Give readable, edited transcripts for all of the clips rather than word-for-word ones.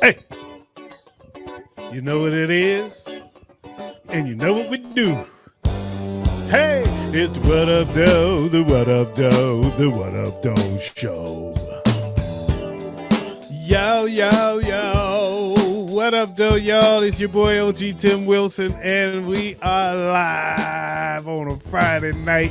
Hey, you know what it is, and you know what we do. Hey, it's the What Up Doe, the What Up Doe, the What Up Doe show. Yo, yo, yo. What up, Doe, y'all? It's your boy OG Tim Wilson, and we are live on a Friday night.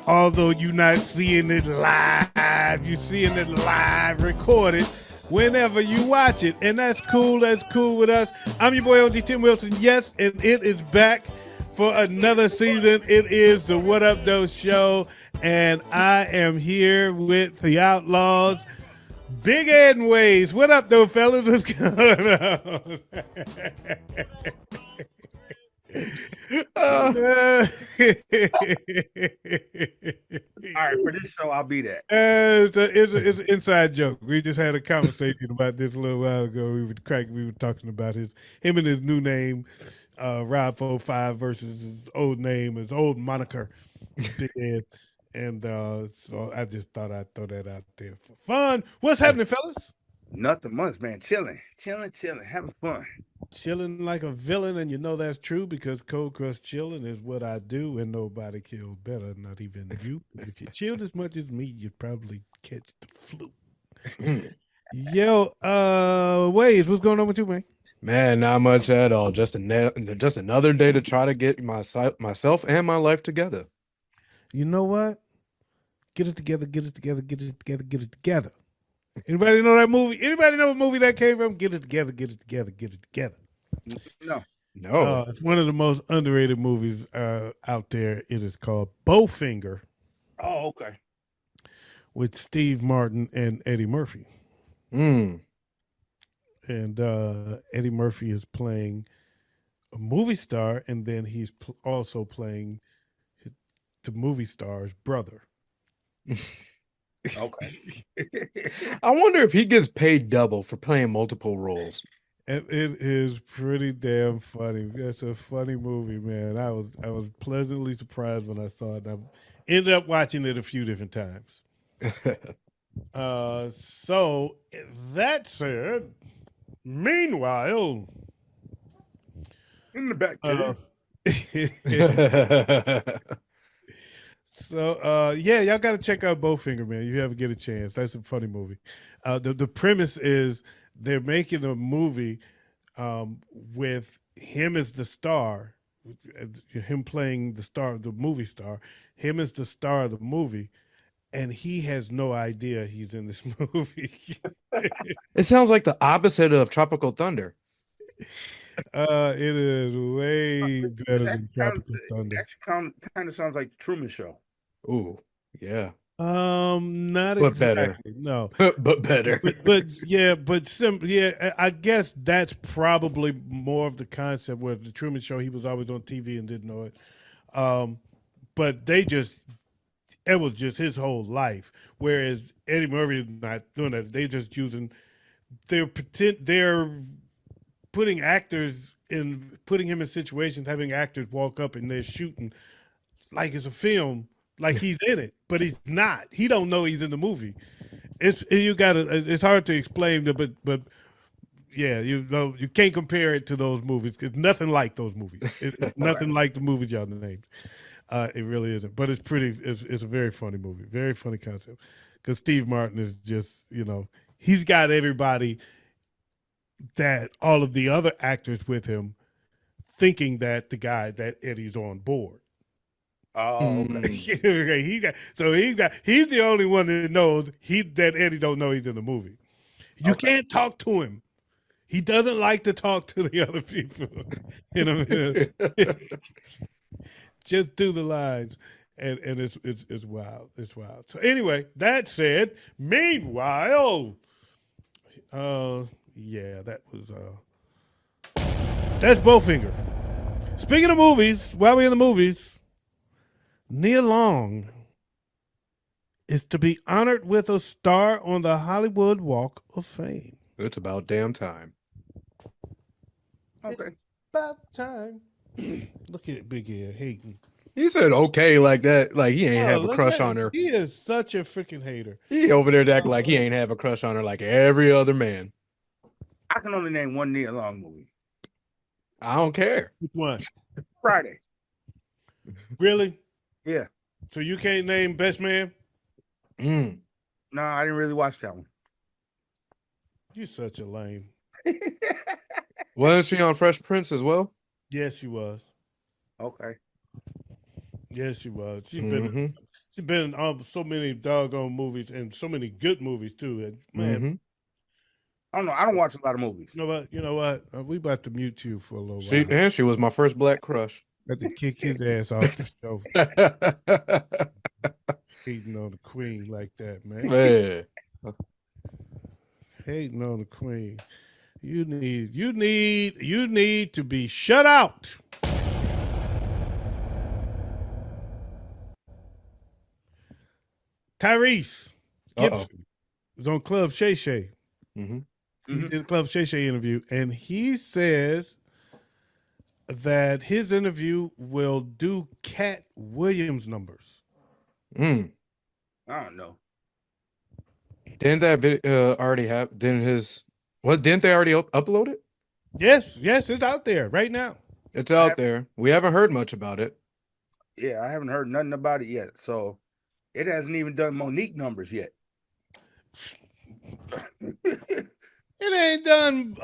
Although you're not seeing it live, you're seeing it live recorded whenever you watch it. And that's cool. That's cool with us. I'm your boy OG Tim Wilson. Yes, and it is back for another season. It is the What Up Doe show. And I am here with the Outlaws, Big Ed and Ways. What up, though, fellas? What's going on? All right, for this show, I'll be that. It's an inside joke. We just had a conversation about this a little while ago. We were talking about him and his new name, Rob 45 versus his old name, his old moniker, Big Ed. And so I just thought I'd throw that out there for fun. What's happening, fellas? Nothing much, man. Chilling, having fun. Chilling like a villain, and you know that's true because cold crust chilling is what I do, and nobody kills better, not even you. If you chilled as much as me, you'd probably catch the flu. Yo, Waze, what's going on with you, man? Man, not much at all. Just another day to try to get myself and my life together. You know what? Get it together, get it together, get it together, get it together. Anybody know that movie? Anybody know what movie that came from? Get it together, get it together, get it together. No. It's one of the most underrated movies out there. It is called Bowfinger. Oh, okay. With Steve Martin and Eddie Murphy. Mm. And Eddie Murphy is playing a movie star, and then he's also playing the movie star's brother. Okay. I wonder if he gets paid double for playing multiple roles. And it is pretty damn funny. It's a funny movie, man. I was pleasantly surprised when I saw it. I ended up watching it a few different times. So that said, meanwhile, in the back, So yeah, y'all got to check out Bowfinger, man. You ever get a chance? That's a funny movie. The premise is they're making a movie with him as the star, him playing the star, the movie star. Him as the star of the movie, and he has no idea he's in this movie. It sounds like the opposite of Tropical Thunder. It is way better than Tropical Thunder. Actually, kind of sounds like the Truman Show. Ooh, yeah. Not but exactly. Better. No, but better. But yeah, yeah. I guess that's probably more of the concept where the Truman Show, he was always on TV and didn't know it. But it was just his whole life. Whereas Eddie Murphy is not doing that. They're just they're putting him in situations, having actors walk up and they're shooting like it's a film, like he's in it, but he's not. He don't know he's in the movie. It's hard to explain, but yeah, you can't compare it to those movies. It's nothing like those movies. It's nothing like the movies y'all named. It really isn't, but it's a very funny movie, very funny concept. Because Steve Martin is just, he's got everybody, that all of the other actors with him thinking that that Eddie's on board. Oh, okay. He's the only one that knows that Eddie don't know he's in the movie. You can't talk to him. He doesn't like to talk to the other people. Just do the lines. And it's wild. It's wild. So anyway, that said, meanwhile, yeah, that's Bowfinger. Speaking of movies, while we're in the movies, Nia Long is to be honored with a star on the Hollywood Walk of Fame. It's about damn time. Okay. About time. Look at Big Ed hating. He said okay like that, like he ain't have a crush on her. He is such a freaking hater. He over there acting like he ain't have a crush on her like every other man. I can only name one Nia Long movie. I don't care. Which one? Friday. Really? Yeah. So you can't name Best Man? Mm. No, I didn't really watch that one. You such a lame. Wasn't she on Fresh Prince as well? Yes, she was. Okay. Yes, she was. Mm-hmm. She's been in so many doggone movies and so many good movies too. And man, Mm-hmm. I don't know. I don't watch a lot of movies. you know what? You know what? We about to mute you for a little She while. was my first black crush. Got to kick his ass off the show. Hating on the queen like that, man. Man. Hating on the queen. You need to be shut out. Tyrese Uh-oh. Gibson was on Club Shay Shay. Mm-hmm. He did a Club Shay Shay interview, and he says that his interview will do Cat Williams numbers. Mm. I don't know. Didn't that already have? Didn't they already upload it? Yes, it's out there right now. It's out there. We haven't heard much about it. Yeah, I haven't heard nothing about it yet. So it hasn't even done Monique numbers yet. It ain't done.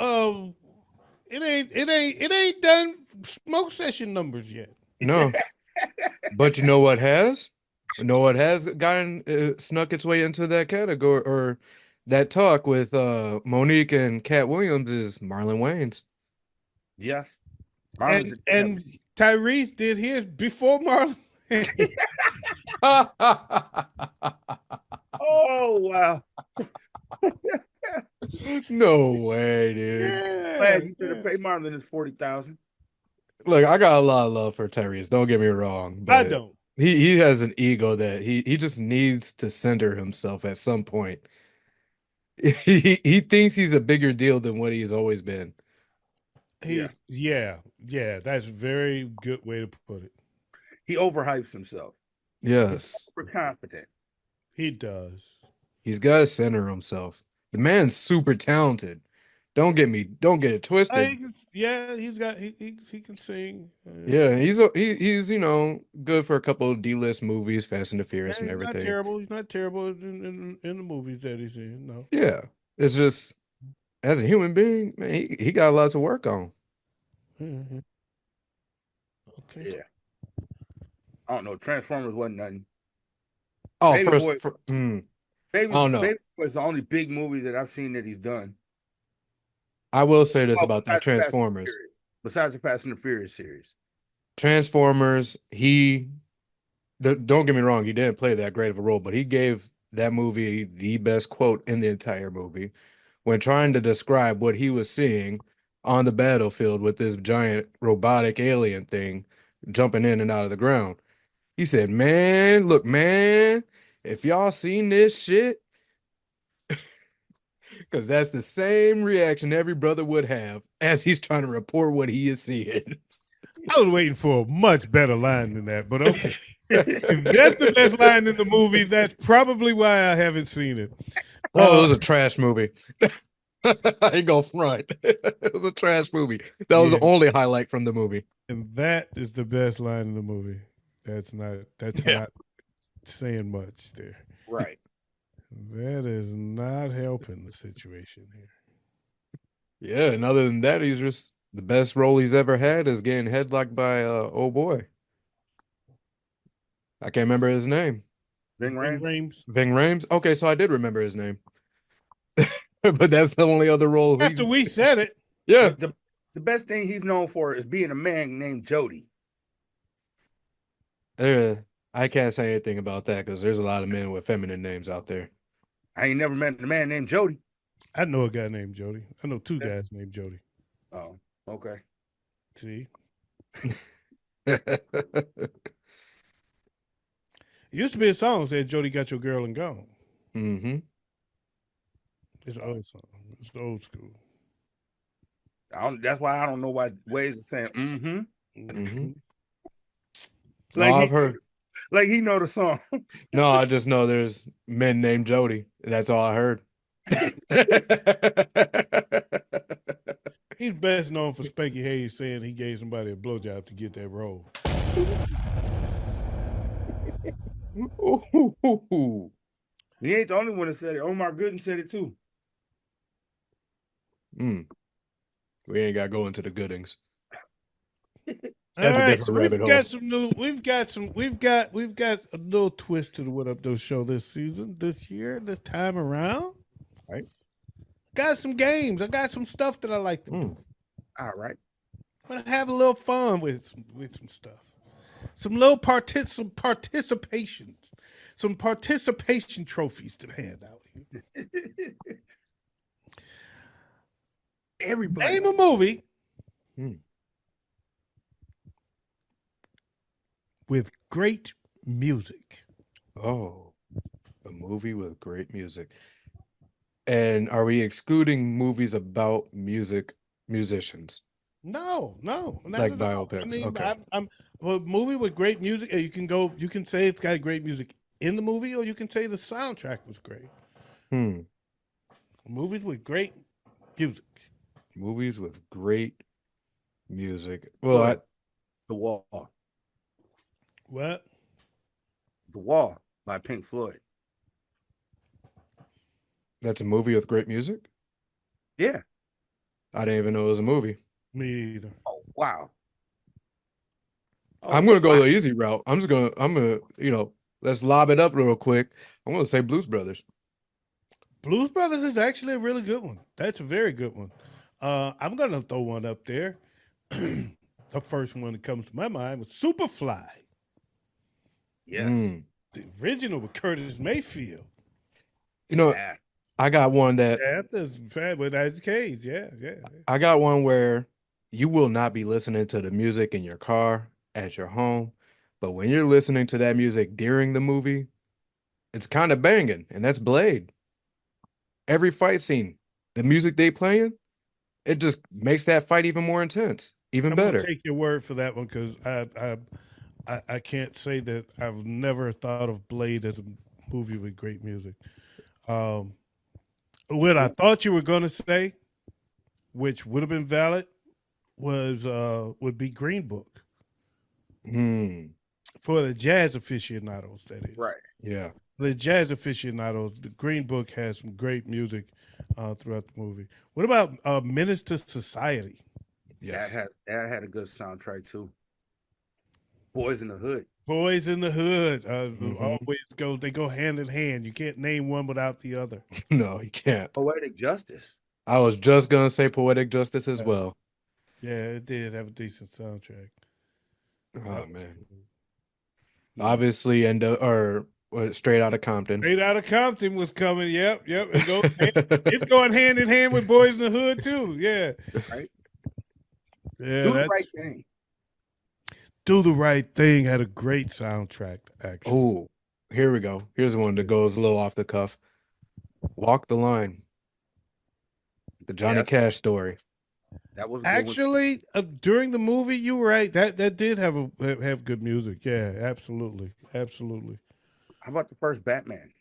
It ain't done smoke session numbers yet. No, but you know what has? You know what has gotten snuck its way into that category or that talk with Monique and Cat Williams is Marlon Wayans. Yes. And Tyrese did his before Marlon. Oh wow. No way, dude. Yeah, Glad you should have paid Marlon his 40,000. Look, I got a lot of love for Tyrese. Don't get me wrong, but I don't. He has an ego that he just needs to center himself at some point. He thinks he's a bigger deal than what he's always been. Yeah. That's a very good way to put it. He overhypes himself. Yes. Super confident. He does. He's got to center himself. The man's super talented. Don't get it twisted. He can sing. Yeah, he's good for a couple of D-list movies, Fast and the Furious and everything. He's not terrible in the movies that he's in. No. Yeah, it's just as a human being, man, he got a lot to work on. Mm-hmm. Okay. Yeah. I don't know. Transformers wasn't nothing. Oh, Baby Boy. I don't know. Baby Boy is the only big movie that I've seen that he's done. I will say this about the Transformers. Besides the Fast and the Furious series. Transformers, don't get me wrong, he didn't play that great of a role, but he gave that movie the best quote in the entire movie when trying to describe what he was seeing on the battlefield with this giant robotic alien thing jumping in and out of the ground. He said, "Man, look, man, if y'all seen this shit," because that's the same reaction every brother would have as he's trying to report what he is seeing. I was waiting for a much better line than that, but okay. If that's the best line in the movie, that's probably why I haven't seen it. Oh, it was a trash movie. I ain't go front. It was a trash movie. That was the only highlight from the movie. And that is the best line in the movie. That's not saying much there. Right. That is not helping the situation here. Yeah, and other than that, he's just the best role he's ever had is getting headlocked by oh boy. I can't remember his name. Ving Rhames. Ving Rhames? Okay, so I did remember his name. But that's the only other role. After we said it. Yeah. The best thing he's known for is being a man named Jody. I can't say anything about that because there's a lot of men with feminine names out there. I ain't never met a man named Jody. I know a guy named Jody. I know two guys named Jody. Oh, okay. See? It used to be a song that said Jody got your girl and gone. Mm-hmm. It's an old song. It's old school. That's why I don't know why ways of saying mm-hmm. Mm-hmm. Like I've heard. Like he know the song. No, I just know there's men named Jody. That's all I heard. He's best known for Spanky Hayes saying he gave somebody a blowjob to get that role. Ooh. He ain't the only one that said it. Omar Gooden said it too. Mm. We ain't got to go into the goodings. All That's a right, different so rabbit we've hole. got some new. We've got a little twist to the What Up Doe show this season, this year, this time around. Right. Got some games. I got some stuff that I like to do. Mm. All right. I'm gonna have a little fun with some stuff. Some little some participations, some participation trophies to hand out here. Everybody. Name a movie Mm. with great music. Oh, a movie with great music. And are we excluding movies about musicians? No, not Like at all. I biopics? mean, Okay. I'm a movie with great music. You can go. You can say it's got great music in the movie, or you can say the soundtrack was great. Hmm. Movies with great music. Movies with great music. Floyd. The Wall. What? The Wall by Pink Floyd. That's a movie with great music? Yeah. I didn't even know it was a movie. Me either. Oh, wow. I'm gonna go the easy route. I'm gonna, let's lob it up real quick. I'm gonna say Blues Brothers. Blues Brothers is actually a really good one. That's a very good one. I'm gonna throw one up there. The first one that comes to my mind was Superfly. Yes. Mm. The original with Curtis Mayfield. You know, Yeah. I got one that Yeah, that's bad with Isaac Hayes. Yeah. I got one where you will not be listening to the music in your car, at your home, but when you're listening to that music during the movie, it's kind of banging, and that's Blade. Every fight scene, the music they playing, it just makes that fight even more intense, even I'm gonna better. take your word for that one because I can't say that I've never thought of Blade as a movie with great music. What I thought you were gonna say, which would have been valid, was would be Green Book Hmm. for the jazz aficionados. That is Right. Yeah. the jazz aficionados. The Green Book has some great music throughout the movie. What about Menace to Society? Yes. That had a good soundtrack too. Boys in the Hood. Boys in the Hood Mhm. always they go hand in hand. You can't name one without the other. No, you can't. Poetic Justice. I was just gonna say Poetic Justice as well. Yeah, it did have a decent soundtrack. Oh man. Hmm. Obviously, Straight Outta Compton. Straight Out of Compton was coming. Yep. It's going hand in hand with Boys in the Hood too. Yeah. Right. Yeah, Do the that's Right Thing. Do the Right Thing had a great soundtrack, actually. Oh, here we go. Here's one that goes a little off the cuff. Walk the Line. The Johnny Yes. Cash story. That was a good one. Actually, during the movie, you were right. That did have good music. Yeah, absolutely. Absolutely. How about the first Batman?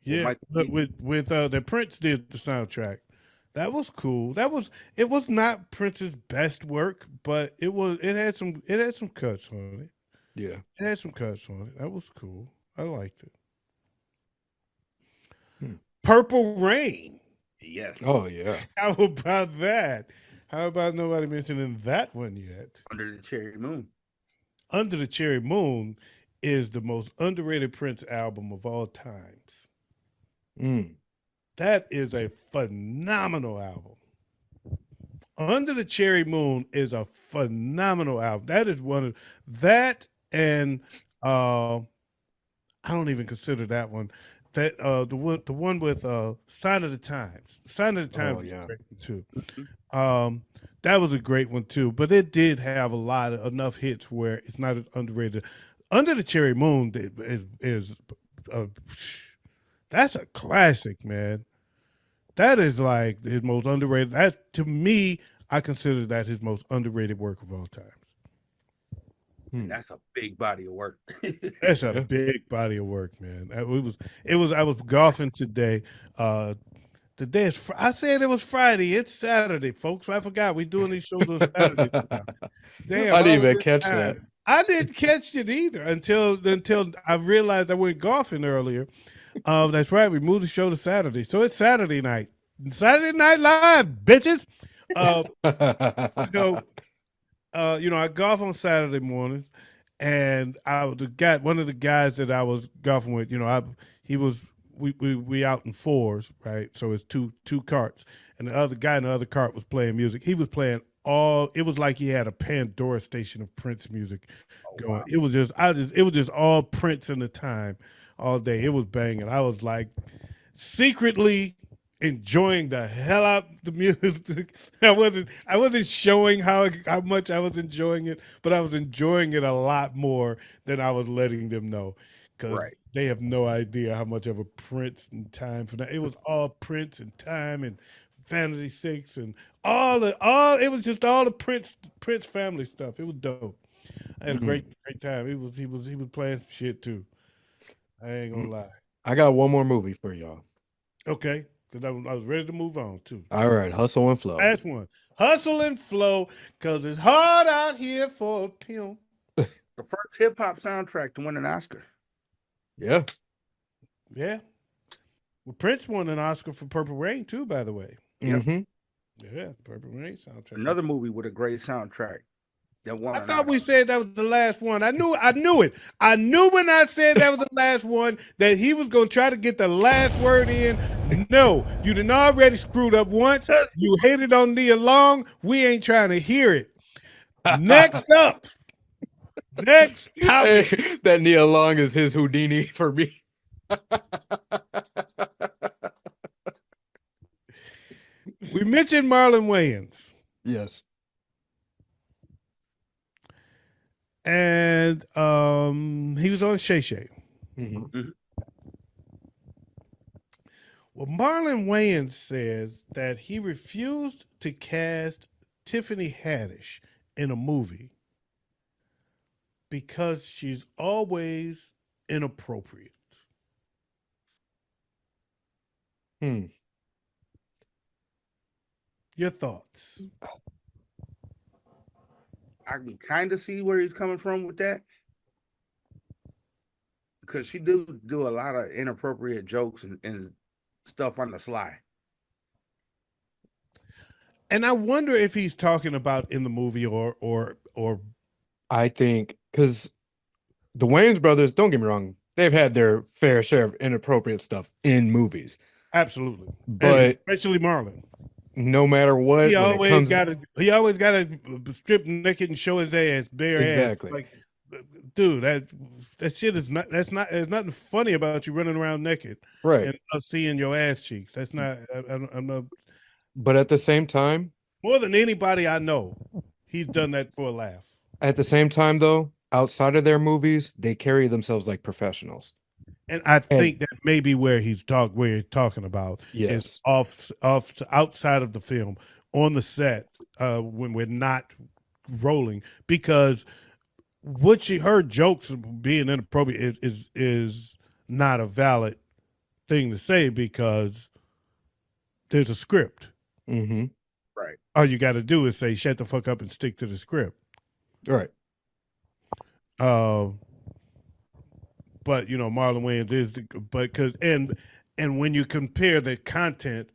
Yeah, Michael but Keaton. with the Prince did the soundtrack. That was cool. It was not Prince's best work, but it had some cuts on it. Yeah. It had some cuts on it. That was cool. I liked it. Purple Rain. Yes. Oh yeah. How about that? How about nobody mentioning that one yet? Under the Cherry Moon. Under the Cherry Moon is the most underrated Prince album of all times. Mm. That is a phenomenal album. Under the Cherry Moon is a phenomenal album. That is one of that, and I don't even consider that one. That the one with Sign of the Times. Sign of the Times Oh was yeah. a great one too. Mhm. That was a great one too. But it did have enough hits where it's not as underrated. Under the Cherry Moon is that's a classic, man. That is like his most underrated. That to me, I consider that his most underrated work of all time. That's a big body of work. That's a Yeah. big body of work, man. It was. I was golfing today. Today is I said it was Friday. It's Saturday, folks. I forgot we doing these shows on Saturday now. Damn, I didn't all of even this catch that. time. I didn't catch it either until I realized I went golfing earlier. That's right. We moved the show to Saturday, so it's Saturday night. Saturday Night Live, bitches. Uh, you know, I golf on Saturday mornings, and I was the guy, one of the guys that I was golfing with. He was we out in fours, right? So it's two carts, and the other guy in the other cart was playing music. He was playing all. It was like he had a Pandora station of Prince music Oh, going. wow. It was just all Prince in the time, all day. It was banging. I was like secretly enjoying the hell out the music. I wasn't showing how much I was enjoying it, but I was enjoying it a lot more than I was letting them know, because Right. they have no idea how much of a Prince and time for that. It was all Prince and time and Fantasy Six and all. It was just all the Prince family stuff. It was dope. I had a Mhm. great time. He was playing some shit too. I ain't gonna lie. I got one more movie for y'all. Okay, because I was ready to move on too. All right, Hustle and Flow. Last one, hustle and flow, because it's hard out here for a pimp. The first hip hop soundtrack to win an Oscar. Yeah. Yeah. Well, Prince won an Oscar for Purple Rain too, by the way. Yep. Mm-hmm. Yeah, Purple Rain soundtrack. Another movie with a great soundtrack that won I an thought Oscar. we said that was the last one. I knew it. I knew when I said that was the last one that he was gonna try to get the last word in. No, you done already screwed up once. You hated on Nia Long. We ain't trying to hear it. Next up. Next topic. Hey, that Nia Long is his Houdini for me. We mentioned Marlon Wayans. Yes. And he was on Shay Shay. Mhm. Well, Marlon Wayans says that he refused to cast Tiffany Haddish in a movie because she's always inappropriate. Hmm. Your thoughts? I can kind of see where he's coming from with that, because she do a lot of inappropriate jokes and stuff on the sly. And I wonder if he's talking about in the movie or I think because the Wayans brothers, don't get me wrong, they've had their fair share of inappropriate stuff in movies. absolutely, and But especially Marlon. no matter what, He when it always comes got to. He always got to strip naked and show his ass, bare exactly, ass. Like, dude, that shit is not. That's not. There's nothing funny about you running around naked right. and us seeing your ass cheeks. That's not. I'm not. But at the same time, More than anybody I know, he's done that for a laugh. though, outside of their movies, they carry themselves like professionals. And I And think that may be where he's talking about is yes, off outside of the film on the set when we're not rolling, because her jokes being inappropriate is not a valid thing to say, because there's a script. mm-hmm. Right. All you got to do is say shut the fuck up and stick to the script. Right. Uh, but Marlon Wayans is, but because and when you compare the content,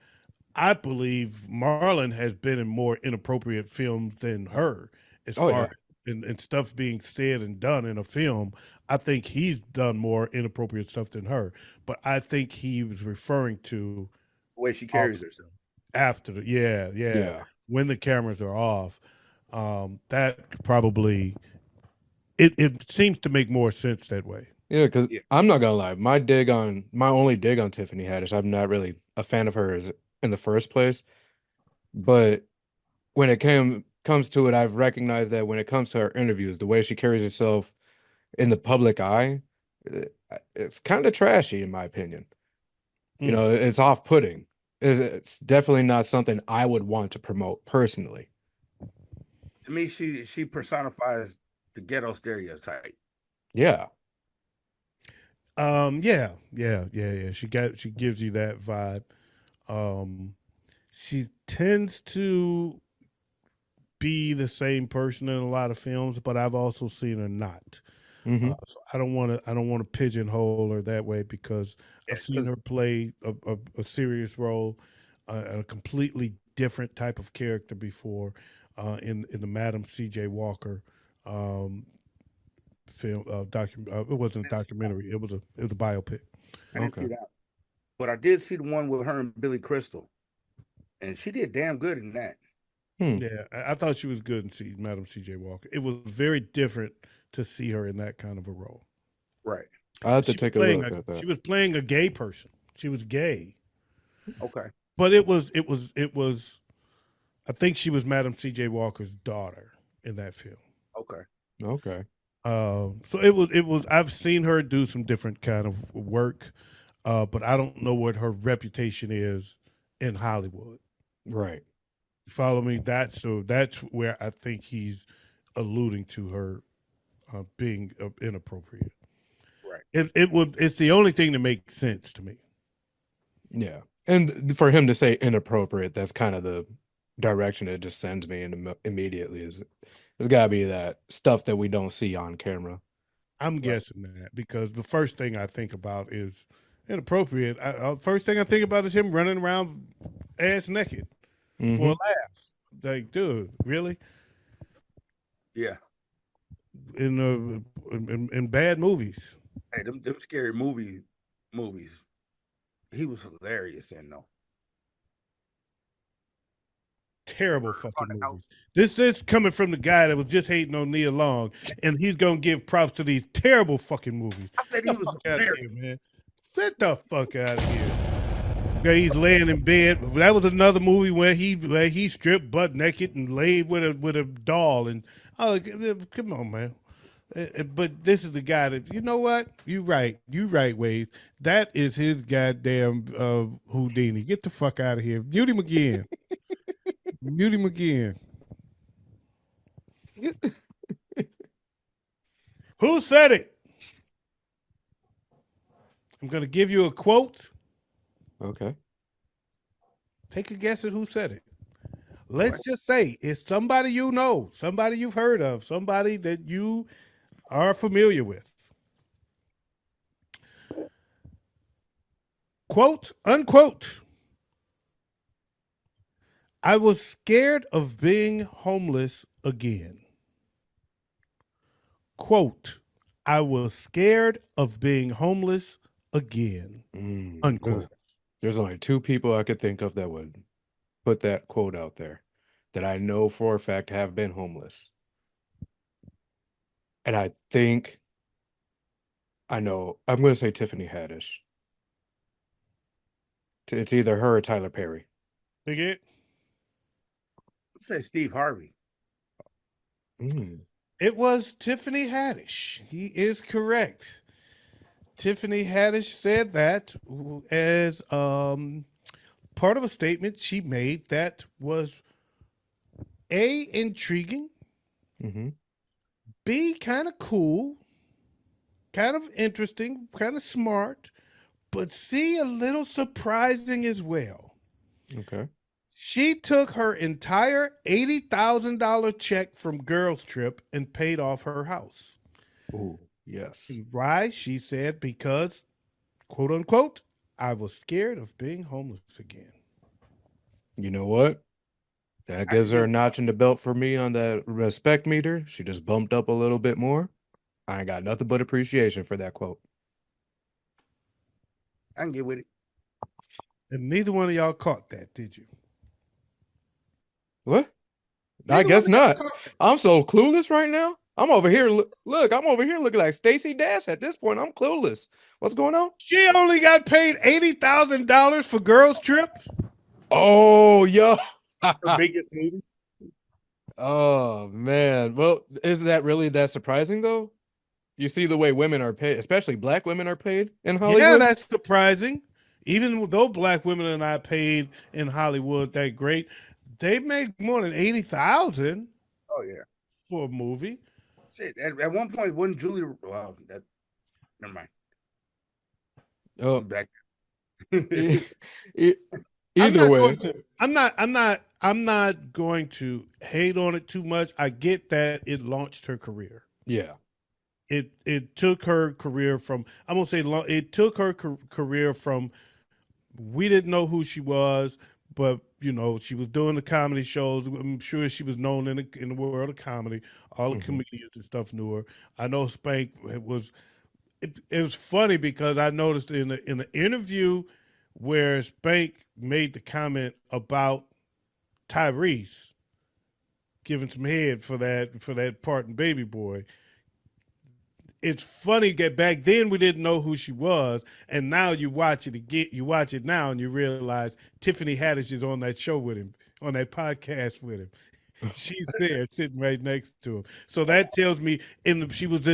I believe Marlon has been in more inappropriate films than her, as Oh far yeah. and stuff being said and done in a film. I think he's done more inappropriate stuff than her, but I think he was referring to The way she off carries herself. after Yeah. when the cameras are off. That probably it seems to make more sense that way. Yeah, because Yeah. I'm not gonna lie, my only dig on Tiffany Haddish, I'm not really a fan of hers in the first place. But when it comes to it, I've recognized that when it comes to her interviews, the way she carries herself in the public eye, it's kind of trashy in my opinion. You Mm. know, it's off-putting. It's definitely not something I would want to promote personally. To me, she personifies the ghetto stereotype. Yeah. Yeah. She gives you that vibe. Um, she tends to be the same person in a lot of films, but I've also seen her not. Hmm. So I don't want to. I don't want to pigeonhole her that way because Yeah, I've seen because her play a serious role, a completely different type of character before, in the Madam C.J. Walker um, film. It wasn't a documentary. It was a biopic. I didn't Okay. see that, but I did see the one with her and Billy Crystal, and she did damn good in that. Hmm. Yeah, I thought she was good in Madam C.J. Walker. It was very different to see her in that kind of a role. Right. I'll have to She was take a playing look a at that. she was playing a gay person. She was gay, Okay. but it was. I think she was Madam C.J. Walker's daughter in that film. Okay. Okay. So it was. I've seen her do some different kind of work, but I don't know what her reputation is in Hollywood. Right. You follow me? That's where I think he's alluding to her being inappropriate. Right. It's the only thing that makes sense to me. Yeah. And for him to say inappropriate, that's kind of the direction it just sends me in immediately is there's got to be that stuff that we don't see on camera. I'm Right. guessing that because the first thing I think about is inappropriate. First thing I think about is him running around ass naked for a Hmm. laugh. Like, dude, really? Yeah. In bad movies, Hey, them scary movies. He was hilarious in though. terrible On fucking the house. movies. This is coming from the guy that was just hating on Nia Long, and he's gonna give props to these terrible fucking movies. I said he Get the was fuck out of hilarious. here, man. Get the fuck out of here. Yeah, he's laying in bed. That was another movie where he stripped butt naked and laid with a doll. And oh, come on, man. But this is the guy that you know what? You right, Waze. That is his goddamn Houdini. Get the fuck out of here. Mute him again. Mute him again. Who said it? I'm gonna give you a quote. Okay. Take a guess at who said it. Okay. Let's just say it's somebody you know, somebody you've heard of, somebody that you are familiar with. Quote, unquote. I was scared of being homeless again. Quote, I was scared of being homeless again. There's, Unquote. there's only two people I could think of that would put that quote out there that I know for a fact have been homeless. And I think I know, I'm going to say Tiffany Haddish. It's either her or Tyler Perry. Dig it? Let's say Steve Harvey. Mm. It was Tiffany Haddish. He is correct. Tiffany Haddish said that as part of a statement she made that was A, intriguing, Hmm. B, kind of cool, kind of interesting, kind of smart, but C, a little surprising as well. Okay. She took her entire $80,000 check from Girls Trip and paid off her house. Oh, yes. Why? She said, because, quote unquote, I was scared of being homeless again. You know what? That I can gives her get a notch in the belt for me on that respect meter. She just bumped up a little bit more. I ain't got nothing but appreciation for that quote. I can get with it. And neither one of y'all caught that, did you? What? I Neither one guess of y'all not. caught that. I'm so clueless right now. I'm over here. Look, I'm over here looking like Stacey Dash at this point. I'm clueless. What's going on? She only got paid $80,000 for Girls Trip. Oh, yo. Her biggest movie. Oh, man. Well, is that really that surprising, though? You see the way women are paid, especially black women are paid in Yeah, Hollywood? that's surprising. Even though black women are not paid in Hollywood that great, they make more than 80,000 Oh yeah. for a movie. Shit. At one point, wasn't Julie? Well, that never mind. Oh, Back. it, I'm Either not way, going to. I'm not going to hate on it too much. I get that it launched her career. yeah. It took her career from. I'm gonna say it took her career from. We didn't know who she was, but she was doing the comedy shows. I'm sure she was known in the world of comedy. All the Hmm. comedians and stuff knew her. I know Spank was. It was funny because I noticed in the interview where Spank made the comment about Tyrese giving some head for that part in Baby Boy. It's funny that back then we didn't know who she was, and now you watch it again. You watch it now, and you realize Tiffany Haddish is on that show with him, on that podcast with him. She's there, sitting right next to him. So that tells me she was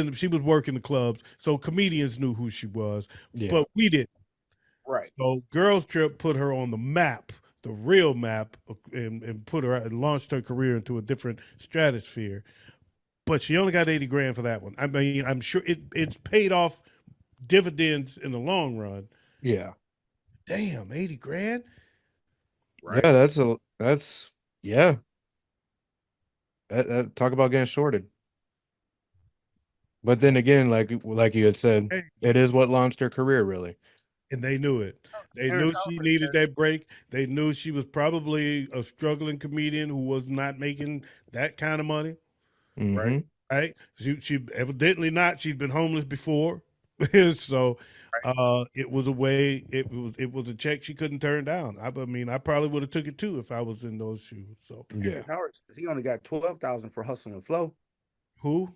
working the clubs, so comedians knew who she was, Yeah. but we didn't. Right. So Girls Trip put her on the map, the real map, and put her and launched her career into a different stratosphere. But she only got 80 grand for that one. I mean, I'm sure it's paid off dividends in the long run. Yeah. Damn, 80 grand? Right. Yeah, that's yeah. Talk about getting shorted. But then again, like you had said, Hey. it is what launched her career, really. And they knew it. They Terrence knew she Howard needed said, that break. They knew she was probably a struggling comedian who was not making that kind of money. right, Hmm. Right? She evidently not. She's been homeless before. So right. it was a way, it was a check she couldn't turn down. I mean, I probably would have took it too if I was in those shoes. So Yeah. Terrence Howard says he only got 12,000 for Hustle and Flow. who?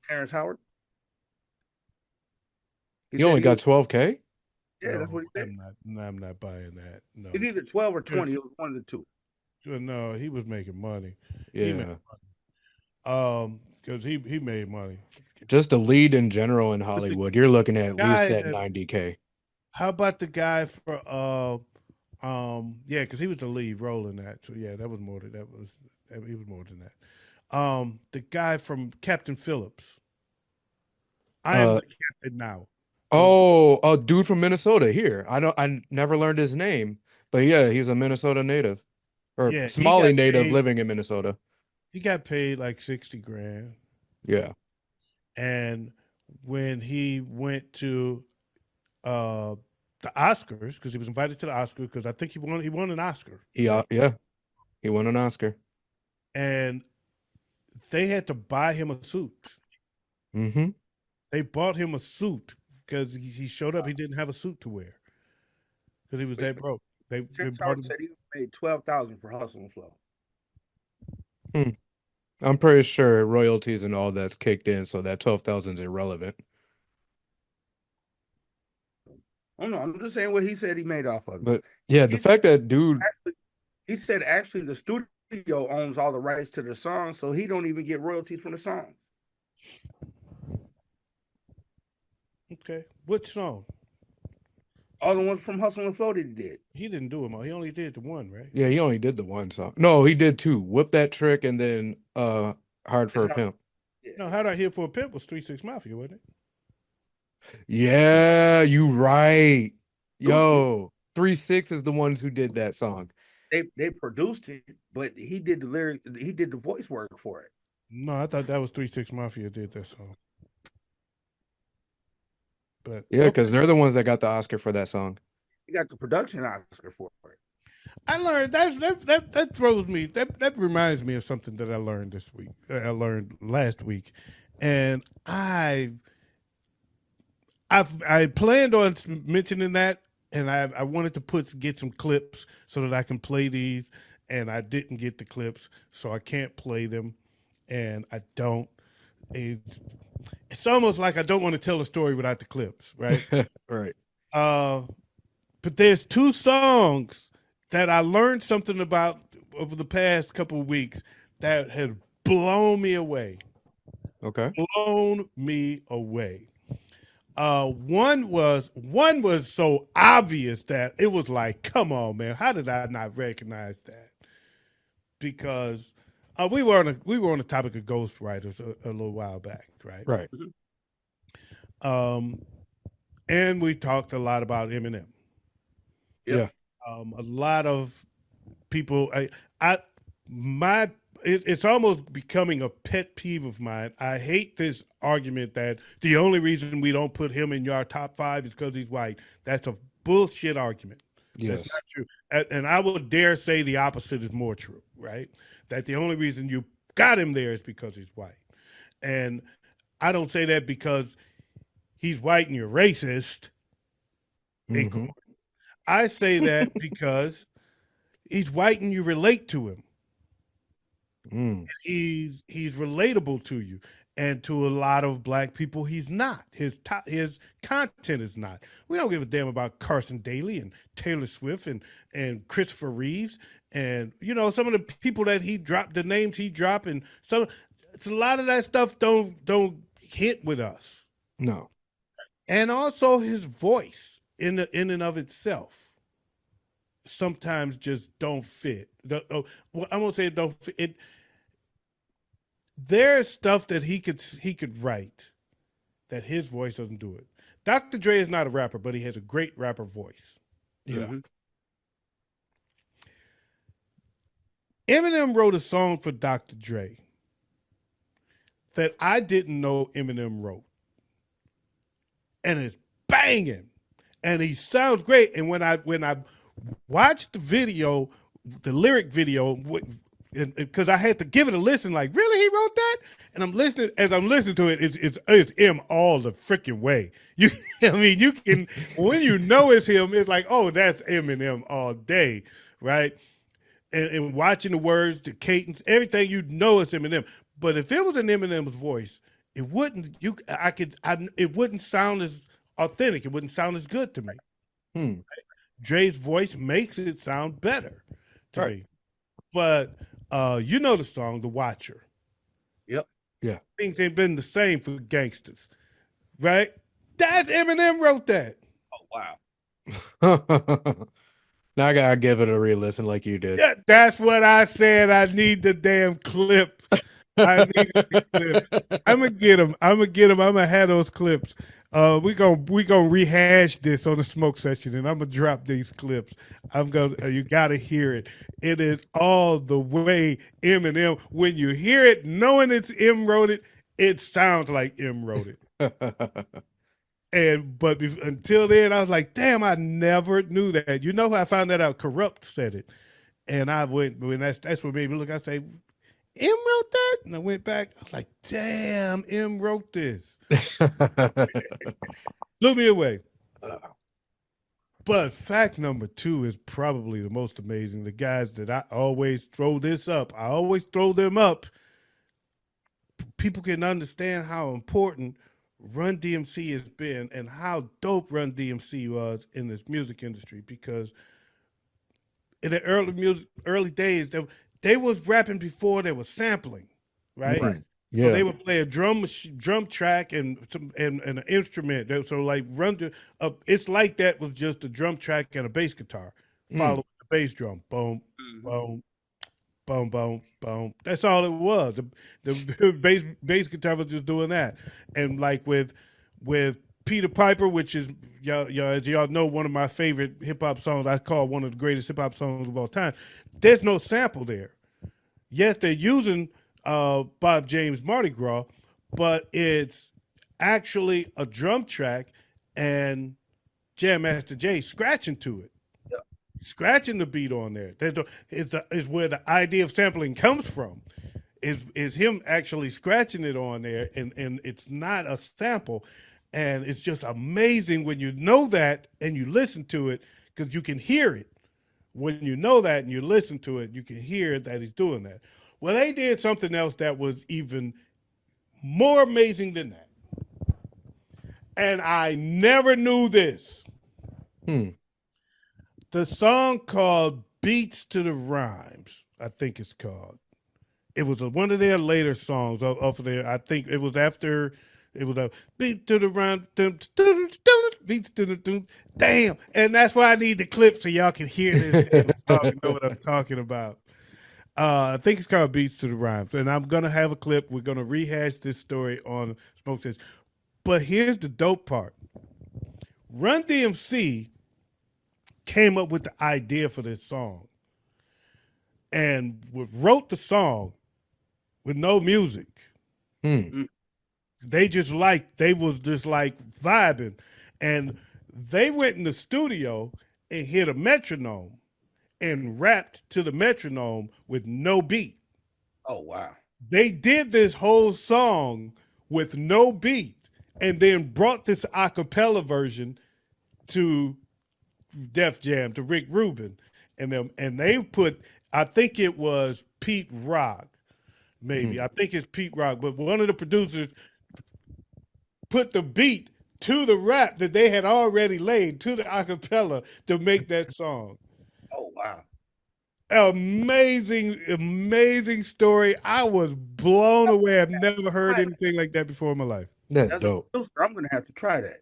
Terrence Howard. He He said only he got was. 12K? Yeah, that's No, what he said. I'm not buying that. No. It's either 12 or 20. It was one of the two. No, he was making money. He made Yeah. because he made money. Just the lead in general in But the Hollywood, you're looking at least guy that that 90K. how about the guy for yeah, because he was the lead role in that. So yeah, that was more than he was more than that. The guy from Captain Phillips. I am Uh the captain now. So oh, a dude from Minnesota here. I never learned his name, but yeah, he's a Minnesota native or yeah, Somali native living in Minnesota. he got paid like 60 grand. Yeah. And when he went to uh the Oscars, because he was invited to the Oscars, because I think he won an Oscar. Yeah, he won an Oscar. And they had to buy him a suit. Hmm. They bought him a suit because he showed up. He didn't have a suit to wear because he was But that broke. They Terrence bought Howard him. said he made 12,000 for Hustle and Flow. Hmm. I'm pretty sure royalties and all that's kicked in, so that 12,000 is irrelevant. Oh no, I'm just saying what he said he made off of it. But yeah, the He said fact that dude, actually, he said actually the studio owns all the rights to the song, so he don't even get royalties from the songs. Okay, which song? All the ones from Hustle and Flow that he did. He didn't do them all. He only did the one, right? yeah, he only did the one song. No, he did two. Whip That Trick and then Hard for That's a how. Pimp. Yeah. No, How'd I Hear for a Pimp was 3 6 Mafia, wasn't it? Yeah, you right. Produced it. Yo, 3 6 is the ones who did that song. They produced it, but he did the lyric. He did the voice work for it. No, I thought that was 3 6 Mafia did that song. But Yeah, okay, because they're the ones that got the Oscar for that song. He got the production Oscar for it. I learned that throws me. That reminds me of something that I learned this week. I learned last week, and I planned on mentioning that, and I wanted to get some clips so that I can play these, and I didn't get the clips, so I can't play them, and I don't. It's almost like I don't want to tell a story without the clips, right? Right. But there's two songs that I learned something about over the past couple of weeks that have blown me away. Okay. Blown me away. One was so obvious that it was like, come on, man, how did I not recognize that? Because we were on the topic of ghostwriters a little while back, right? Right. Um, and we talked a lot about Eminem. Yeah. A lot of people, I my it's almost becoming a pet peeve of mine. I hate this argument that the only reason we don't put him in your top five is because he's white. That's a bullshit argument. That's Yes. not true. And I would dare say the opposite is more true, right? That the only reason you got him there is because he's white. And I don't say that because he's white and you're racist. Hmm. I say that because he's white and you relate to him. Mm. He's relatable to you, and to a lot of black people he's not. His content is not. We don't give a damn about Carson Daly and Taylor Swift and Christopher Reeves, and some of the people that he dropped, the names he dropped, and some it's a lot of that stuff don't hit with us. No. And also his voice in and of itself sometimes just don't fit. Well, I won't say it don't fit. There's stuff that he could write that his voice doesn't do it. Dr. Dre is not a rapper, but he has a great rapper voice. Yeah. Mm-hmm. Eminem wrote a song for Dr. Dre that I didn't know Eminem wrote, and it's banging, and he sounds great. And when I watched the video, the lyric video, because I had to give it a listen, like, really, he wrote that? And I'm listening. As I'm listening to it, it's him all the freaking way. I mean, you can, when you know it's him, it's like, oh, that's Eminem all day, right? And watching the words, the cadence, everything, you know it's Eminem. But if it was in Eminem's voice, it wouldn't. It wouldn't sound as authentic. It wouldn't sound as good to me. Hmm. Dre's voice makes it sound better to Right. me. But you know the song, The Watcher. Yep. Yeah. Things ain't been the same for gangsters, right? That's Eminem wrote that. Oh wow. Now I gotta give it a re-listen like you did. Yeah, that's what I said. I need the damn clip. I need the clip. I'm gonna get them. I'm gonna have those clips. We gonna rehash this on the smoke session, and I'm gonna drop these clips. I'm gonna. You gotta hear it. It is all the way Eminem. When you hear it, knowing it's M wrote it, it sounds like M wrote it. But until then, I was like, damn, I never knew that. You know how I found that out? Corrupt said it, and I went when that's what made me look. I say, M wrote that, and I went back. I was like, damn, M wrote this. Blew me away. But fact number two is probably the most amazing. The guys that I always throw this up, I always throw them up. People can understand how important Run DMC has been and how dope Run DMC was in this music industry, because in the early days they was rapping before they was sampling, right? Right. So Yeah. they would play a drum track and an instrument. So like it's like that was just a drum track and a bass guitar, followed with the bass drum, boom, boom, boom, boom, boom. That's all it was. The bass guitar was just doing that, and like with Peter Piper, which is y'all as y'all know, one of my favorite hip hop songs. I call one of the greatest hip hop songs of all time. There's no sample there. Yes, they're using Bob James Mardi Gras, but it's actually a drum track and Jam Master Jay scratching to it. Scratching the beat on there. Is where the idea of sampling comes from. Is him actually scratching it on there, and it's not a sample, and it's just amazing when you know that and you listen to it, because you can hear it. When you know that and you listen to it, you can hear that he's doing that. Well, they did something else that was even more amazing than that, and I never knew this. Hmm. The song called Beats to the Rhymes, I think it's called. It was one of their later songs off of there. I think it was after, it was a beat to the rhyme, beats to the damn. And that's why I need the clip so y'all can hear this and know what I'm talking about. I think it's called Beats to the Rhymes. And I'm going to have a clip. We're going to rehash this story on Smoke Sense. But here's the dope part. Run DMC came up with the idea for this song and wrote the song with no music. Hmm. They was just like vibing, and they went in the studio and hit a metronome and rapped to the metronome with no beat. Oh wow. They did this whole song with no beat and then brought this a cappella version to Def Jam, to Rick Rubin and them, and they put, I think it was Pete Rock, maybe. I think it's Pete Rock, but one of the producers put the beat to the rap that they had already laid to the acapella to make that song. Oh wow. Amazing, amazing story. I was blown away. I've never heard anything like that before in my life. That's As a dope. producer, I'm gonna have to try that.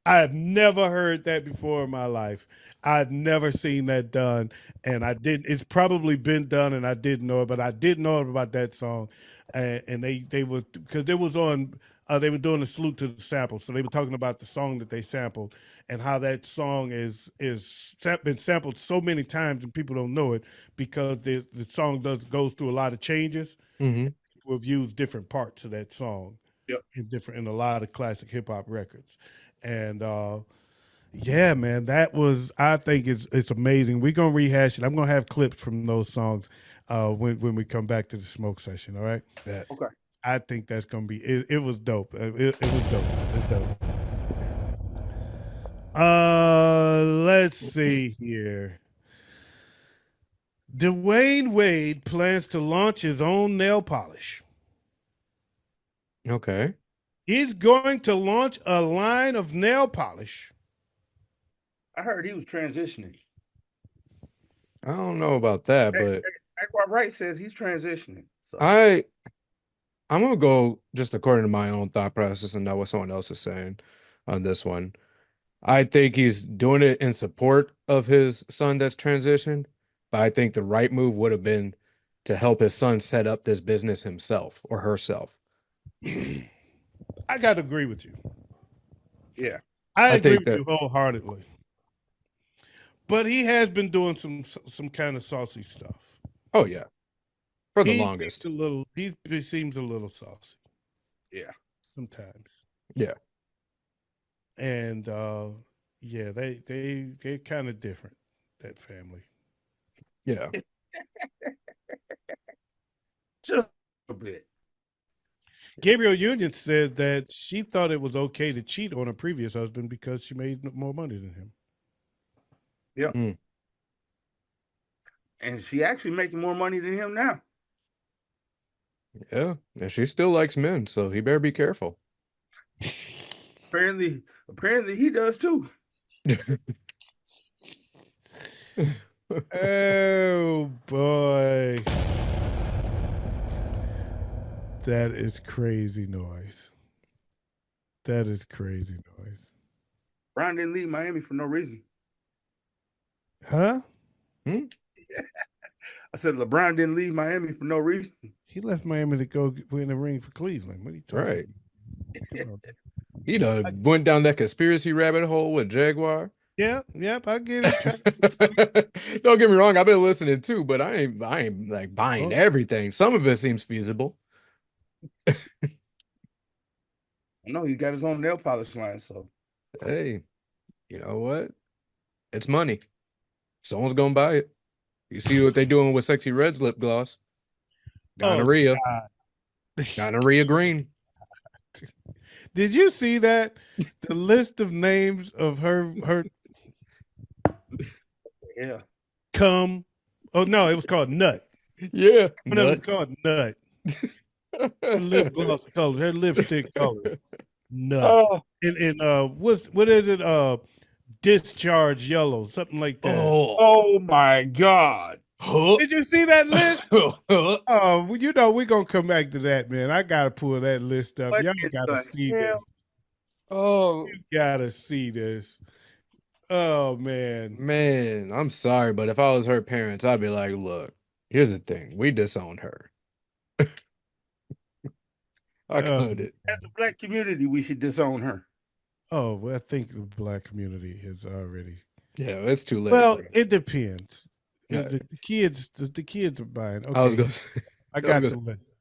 I've never heard that before in my life. I've never seen that done, and I did. It's probably been done, and I didn't know it, but I did know about that song, and they were, because it was on. They were doing a salute to the sample, so they were talking about the song that they sampled and how that song been sampled so many times and people don't know it because the song goes through a lot of changes. Hmm. People have used different parts of that song Yep. in a lot of classic hip hop records, and yeah, man, that was, I think it's amazing. We're gonna rehash it. I'm gonna have clips from those songs when we come back to the smoke session. All right. That. Okay. I think that's gonna be it. It was dope. It was dope. It's dope. Let's see here. Dwayne Wade plans to launch his own nail polish. Okay. He's going to launch a line of nail polish. I heard he was transitioning. I don't know about that, but Aqua Wright says he's transitioning. So I'm gonna go just according to my own thought process and not what someone else is saying on this one. I think he's doing it in support of his son that's transitioned, but I think the right move would have been to help his son set up this business himself or herself. I got to agree with you. yeah. I I agree think with you that wholeheartedly. But he has been doing some kind of saucy stuff. oh yeah, for the He longest. seems a little. He seems a little saucy Yeah. sometimes, Yeah. and yeah, they're kind of different. That family. Yeah. Just a bit. Gabriel Union said that she thought it was okay to cheat on her previous husband because she made more money than him. Yep. Mm. And she actually making more money than him now. Yeah. And she still likes men, so he better be careful. Apparently he does too. Oh boy. That is crazy noise. That is crazy noise. Brian didn't leave Miami for no reason. Huh? Hmm? I said LeBron didn't leave Miami for no reason. He left Miami to go win a ring for Cleveland. What are you talking Right. about? He done went down that conspiracy rabbit hole with Jaguar. Yeah, yep, I get it. Don't get me wrong, I've been listening too, but I ain't like buying Oh. everything. Some of it seems feasible. I know he got his own nail polish line, so Hey, you know what? It's money. Someone's gonna buy it. You see what they doing with Sexy Red's lip gloss? Gonorrhea. Gonorrhea green. Did you see that? The list of names of her yeah. cum. Oh no, it was called Nut. Yeah. One of them was called Nut. Her lip gloss colors, her lipstick colors. Nut. Oh, And what is it? Discharge yellow, something like that. oh my God. Did you see that list? Oh, well, you know, we're gonna come back to that, man. I gotta pull that list up. What Y'all in gotta the see hell? this. Oh You gotta see this. Oh man. man, I'm sorry, but if I was her parents, I'd be like, look, here's the thing. We disowned her. I cut it. As the black community, we should disown her. Oh, well, I think the black community has already. Yeah, it's too late. Well, bro. it depends. Yeah. The kids are buying. I was Okay, gonna say, I I was got gonna, the list.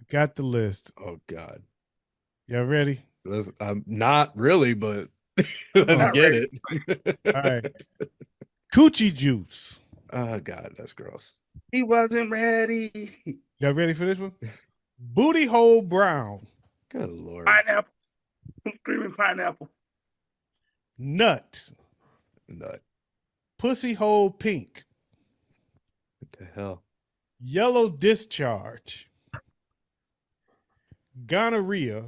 I got the list. oh God. Y'all ready? I'm not really, but Come let's on. Not get ready. it. All right. Coochie juice. Oh God, that's gross. He wasn't ready. Y'all ready for this one? Booty hole brown. Good Lord. Pineapple. I'm screaming pineapple. Nut. Nut. Pussy hole pink. What the hell? Yellow discharge. Gonorrhea.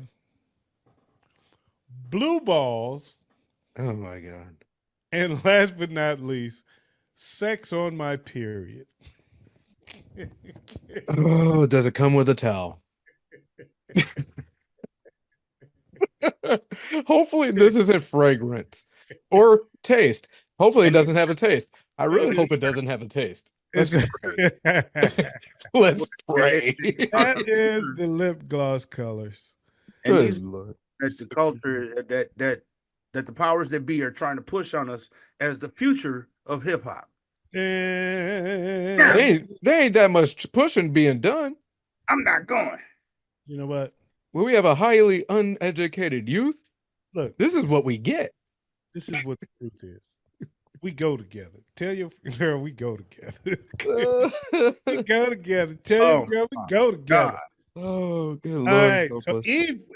Blue balls. Oh my God. And last but not least, sex on my period. Oh, does it come with a towel? Hopefully, this isn't fragrance or taste. Hopefully, it doesn't have a taste. I really hope it doesn't have a taste. Let's pray. Let's pray. That is the lip gloss colors. And Good these Lord. that the culture that the powers that be are trying to push on us as the future of hip hop. And They ain't that much pushing being done. I'm not going. you know what? When we have a highly uneducated youth, Look, this is what we get. this is what the truth is. We go together. Tell your girl we go together. We go together. Tell your girl we go together. Oh, good Lord. All right. help So us.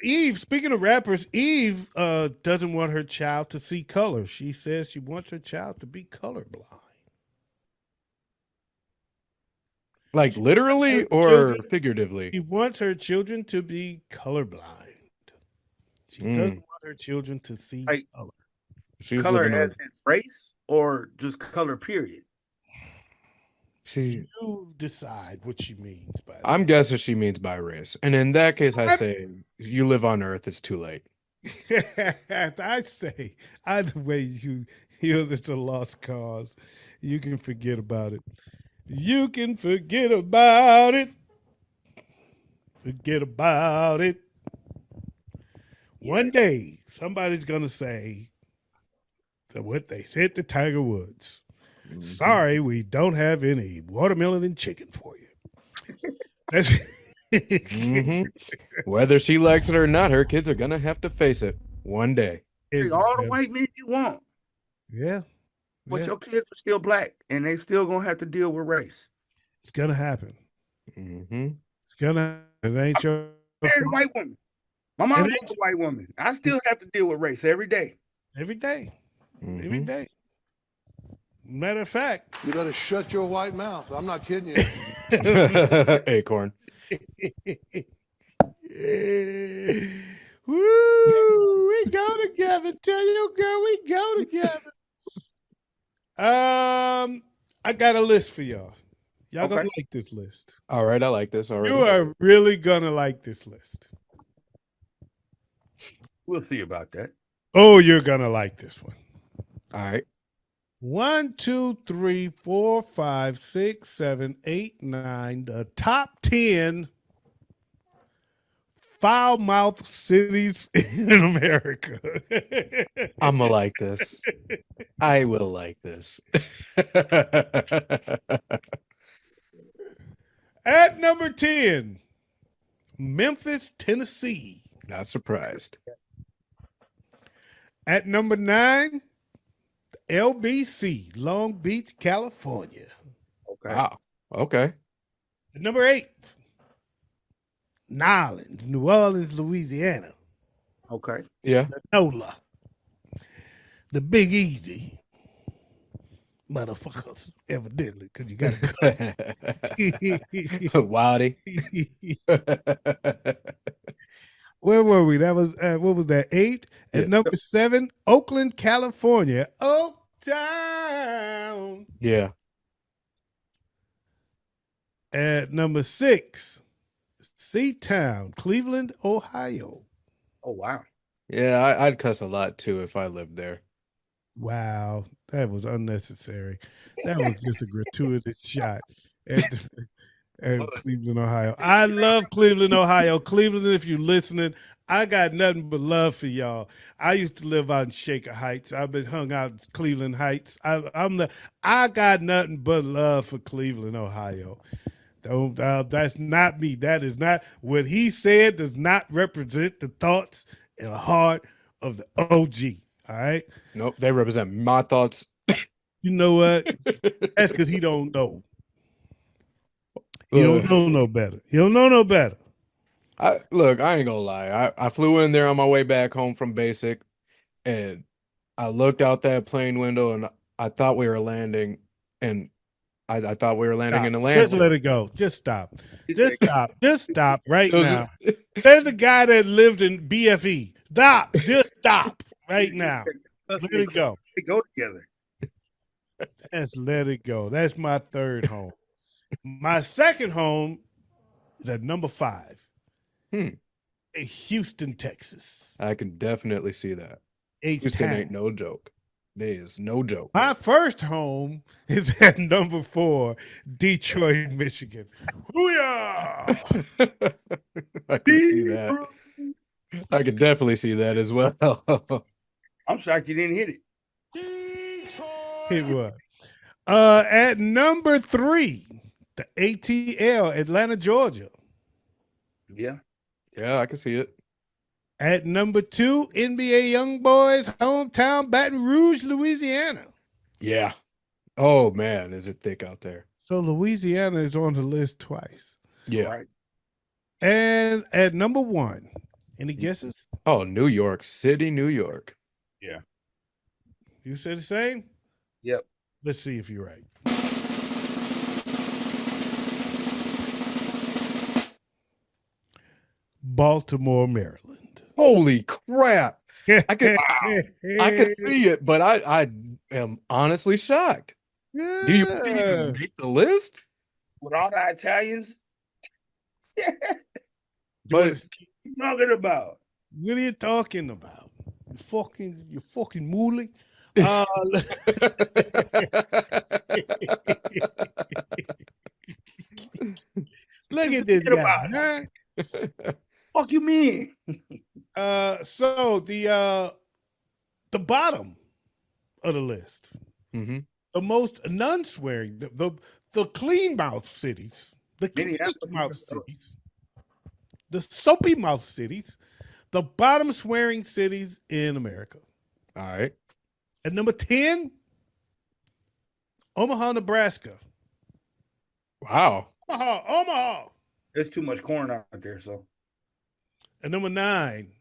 Eve, speaking of rappers, Eve doesn't want her child to see color. She says she wants her child to be colorblind. Like literally her or children- figuratively? She wants her children to be colorblind. She doesn't want her children to see Like, color. She's Color living as on. in race or just color period. She, You decide what she means by that. I'm guessing she means by race. And in that case, I say, you live on Earth, it's too late. I say, either way you heal this a lost cause, you can forget about it. You can forget about it. Forget about it. One day, somebody's gonna say what they said to Tiger Woods. Mm-hmm. Sorry, we don't have any watermelon and chicken for you. That's Mhm. Whether she likes it or not, her kids are gonna have to face it one day. Take all the white men you want, Yeah. but Yeah. your kids are still black, and they still gonna have to deal with race. It's gonna happen. Mm-hmm. It's gonna. It ain't your. Married a white woman. My mom It was a white woman. I still have to deal with race every day. Every day. Every Mm-hmm. day. Matter of fact, You better shut your white mouth. I'm not kidding you. Acorn. Woo! We go together. Tell your girl we go together. I got a list for y'all. Y'all gonna Okay. like this list. All right, I like this already. You are really gonna like this list. We'll see about that. Oh, you're gonna like this one. All right. 1, 2, 3, 4, 5, 6, 7, 8, 9. The top 10 foul mouth cities in America. I'm gonna like this. I will like this. At number 10, Memphis, Tennessee. Not surprised. At number 9, LBC, Long Beach, California. Okay. Wow. Okay. At number 8, Nolens, New Orleans, Louisiana. Okay. Yeah. NOLA. The Big Easy. Motherfuckers, evidently, because you got to Wowdy. Where were we? That was what was that? 8 at Yeah. number 7, Oakland, California. Oaktown. Yeah. At number 6, Seatown, Cleveland, Ohio. Oh wow. Yeah, I'd cuss a lot too if I lived there. Wow, that was unnecessary. That was just a gratuitous shot. And Cleveland, Ohio. I love Cleveland, Ohio. Cleveland, if you're listening, I got nothing but love for y'all. I used to live out in Shaker Heights. I've been hung out in Cleveland Heights. I got nothing but love for Cleveland, Ohio. Don't, that's not me. That is not what he said. Does not represent the thoughts and heart of the OG. All right. Nope, they represent my thoughts. You know what? That's because he don't know. He don't know no better. He don't know no better. I ain't gonna lie. I flew in there on my way back home from basic, and I looked out that plane window, and I thought we were landing, and I thought we were landing in the Just let landfill. it go. Just stop. Just stop. Just stop right It was now. just- There's the guy that lived in BFE. Stop. Just stop right now. Let it go. They go together. Just let it go. That's my third home. My second home is at number 5. In Houston, Texas. I can definitely see that. Houston H-Town. ain't no joke. There is no joke. My first home is at number 4, Detroit, Michigan. Hoo-yah! I can see that. I can definitely see that as well. I'm shocked you didn't hit it. It was. At number 3, the ATL, Atlanta, Georgia. Yeah. Yeah, I can see it. At number 2, NBA Youngboys, hometown, Baton Rouge, Louisiana. Yeah. Oh man, is it thick out there? So Louisiana is on the list twice. Yeah. Right. And at number 1, any guesses? Oh, New York City, New York. You said the same? Yep. Let's see if you're right. Baltimore, Maryland. Holy crap. I can see it, but I am honestly shocked. Do you even make the list? With all the Italians, But you talking about? What are you talking about? You fucking mooly. Look at this guy. Huh? Fuck you mean? So the bottom of the list, Mhm. the most non-swearing, the clean mouth cities, the clean Minneapolis, mouth Minnesota. cities, the soapy mouth cities, the bottom swearing cities in America. All right. At number 10, Omaha, Nebraska. Wow. Omaha. There's too much corn out there, so At number 9,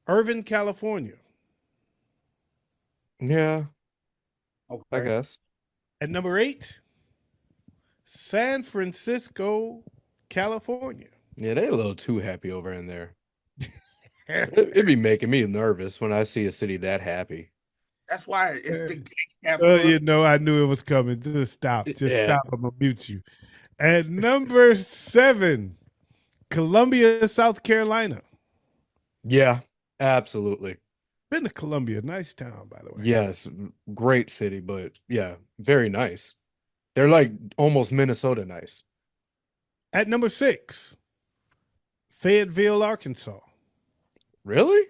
Irvine, California. Yeah, okay. I guess. At number 8, San Francisco, California. Yeah, they a little too happy over in there. It'd be making me nervous when I see a city that happy. That's why it's the gay capital. You know, I knew it was coming. Just stop. Just Yeah. stop. I'm going to mute you. At number 7, Columbia, South Carolina. Yeah, absolutely. Been to Columbia. Nice town, by the way. Yes, great city, but yeah, very nice. They're like almost Minnesota nice. At number 6, Fayetteville, Arkansas. Really?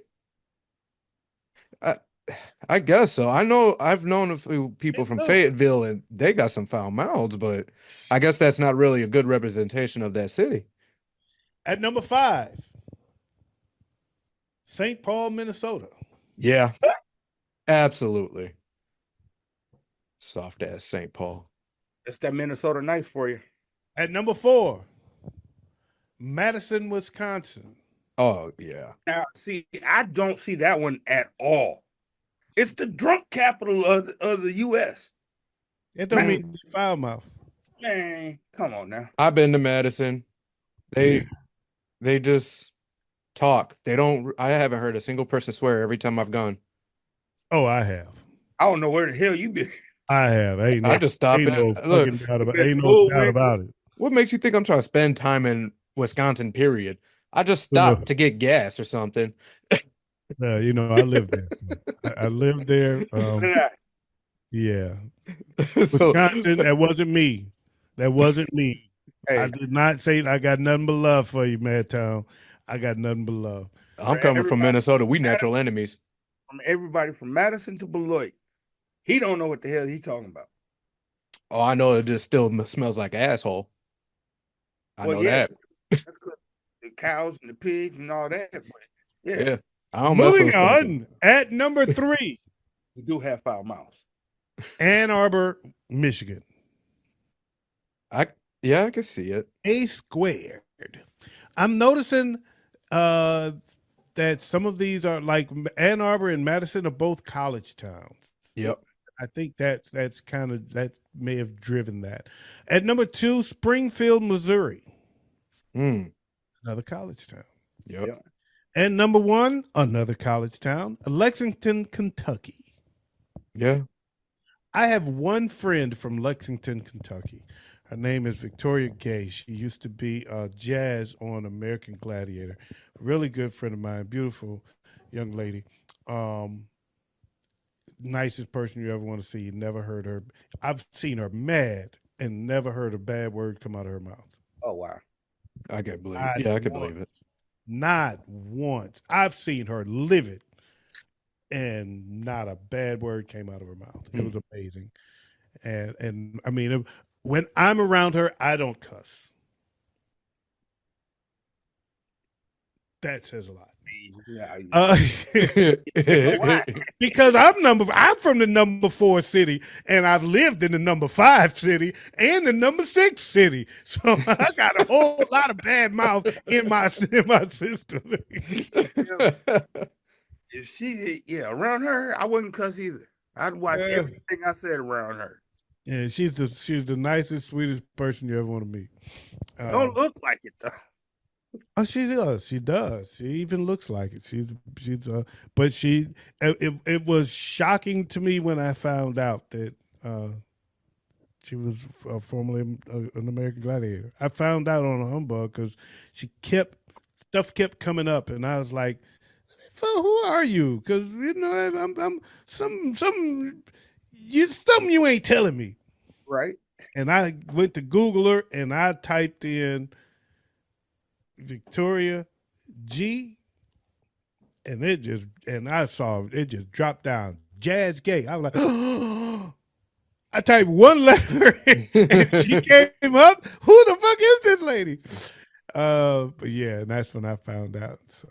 I guess so. I've known a few people from Fayetteville and they got some foul mouths, but I guess that's not really a good representation of that city. At number 5, St. Paul, Minnesota. Yeah, absolutely. Soft ass St. Paul. It's that Minnesota nice for you. At number 4, Madison, Wisconsin. Oh, yeah. Now, see, I don't see that one at all. It's the drunk capital of the U.S. It don't Man. mean foul mouth. Man, come on now. I've been to Madison. They just talk. I haven't heard a single person swear every time I've gone. Oh, I have. I don't know where the hell you been. I have. Ain't no, I just stop ain't in. no Look, fucking doubt about, ain't no doubt about it. what makes you think I'm trying to spend time in Wisconsin, period? I just stopped to get gas or something. You know, I lived there. I lived there. Yeah. So, Wisconsin, that wasn't me. That wasn't me. Hey, I did not say I got nothing but love for you, Madtown. I got nothing but love. I'm for coming from everybody Minnesota. We natural enemies. from everybody from Madison to Beloit, he don't know what the hell he talking about. Oh, I know it just still smells like asshole. I Well, know yeah, that. that's because the cows and the pigs and all that. But yeah, Yeah. I don't mess with Moving Wisconsin. on, at number 3, we do have foul mouths. Ann Arbor, Michigan. Yeah, I can see it. A squared. I'm noticing uh, that some of these are like Ann Arbor and Madison are both college towns. Yep. I think that's kind of that may have driven that. At number 2, Springfield, Missouri, Mm. another college town. Yep. Yeah. And number 1, another college town, Lexington, Kentucky. Yeah. I have one friend from Lexington, Kentucky. Her name is Victoria Gay. She used to be jazz on American Gladiator. Really good friend of mine. Beautiful young lady. Um, Nicest person you ever want to see. Never heard her. I've seen her mad and never heard a bad word come out of her mouth. Oh wow. I can believe it. Not Yeah, I can once. believe it. Not once. I've seen her livid and not a bad word came out of her mouth. It was amazing. And I mean, when I'm around her, I don't cuss. That says a lot. Yeah. Uh, Why? because I'm from the number 4 city, and I've lived in the number 5 city and the number 6 city, so I got a whole lot of bad mouth in my system. If she, yeah, around her, I wouldn't cuss either. I'd watch Yeah. everything I said around her. Yeah, she's the nicest, sweetest person you ever want to meet. Don't look like it though. Oh, she does. She does. She even looks like it. But it was shocking to me when I found out that she was formerly an American Gladiator. I found out on a humbug because stuff kept coming up, and I was like, "Who are you?" Because I'm something you ain't telling me. Right? And I went to Google her, and I typed in Victoria G, and I saw it just dropped down. Jazz Gay. I was like, oh. I typed one letter and she came up. Who the fuck is this lady? But yeah, and that's when I found out. So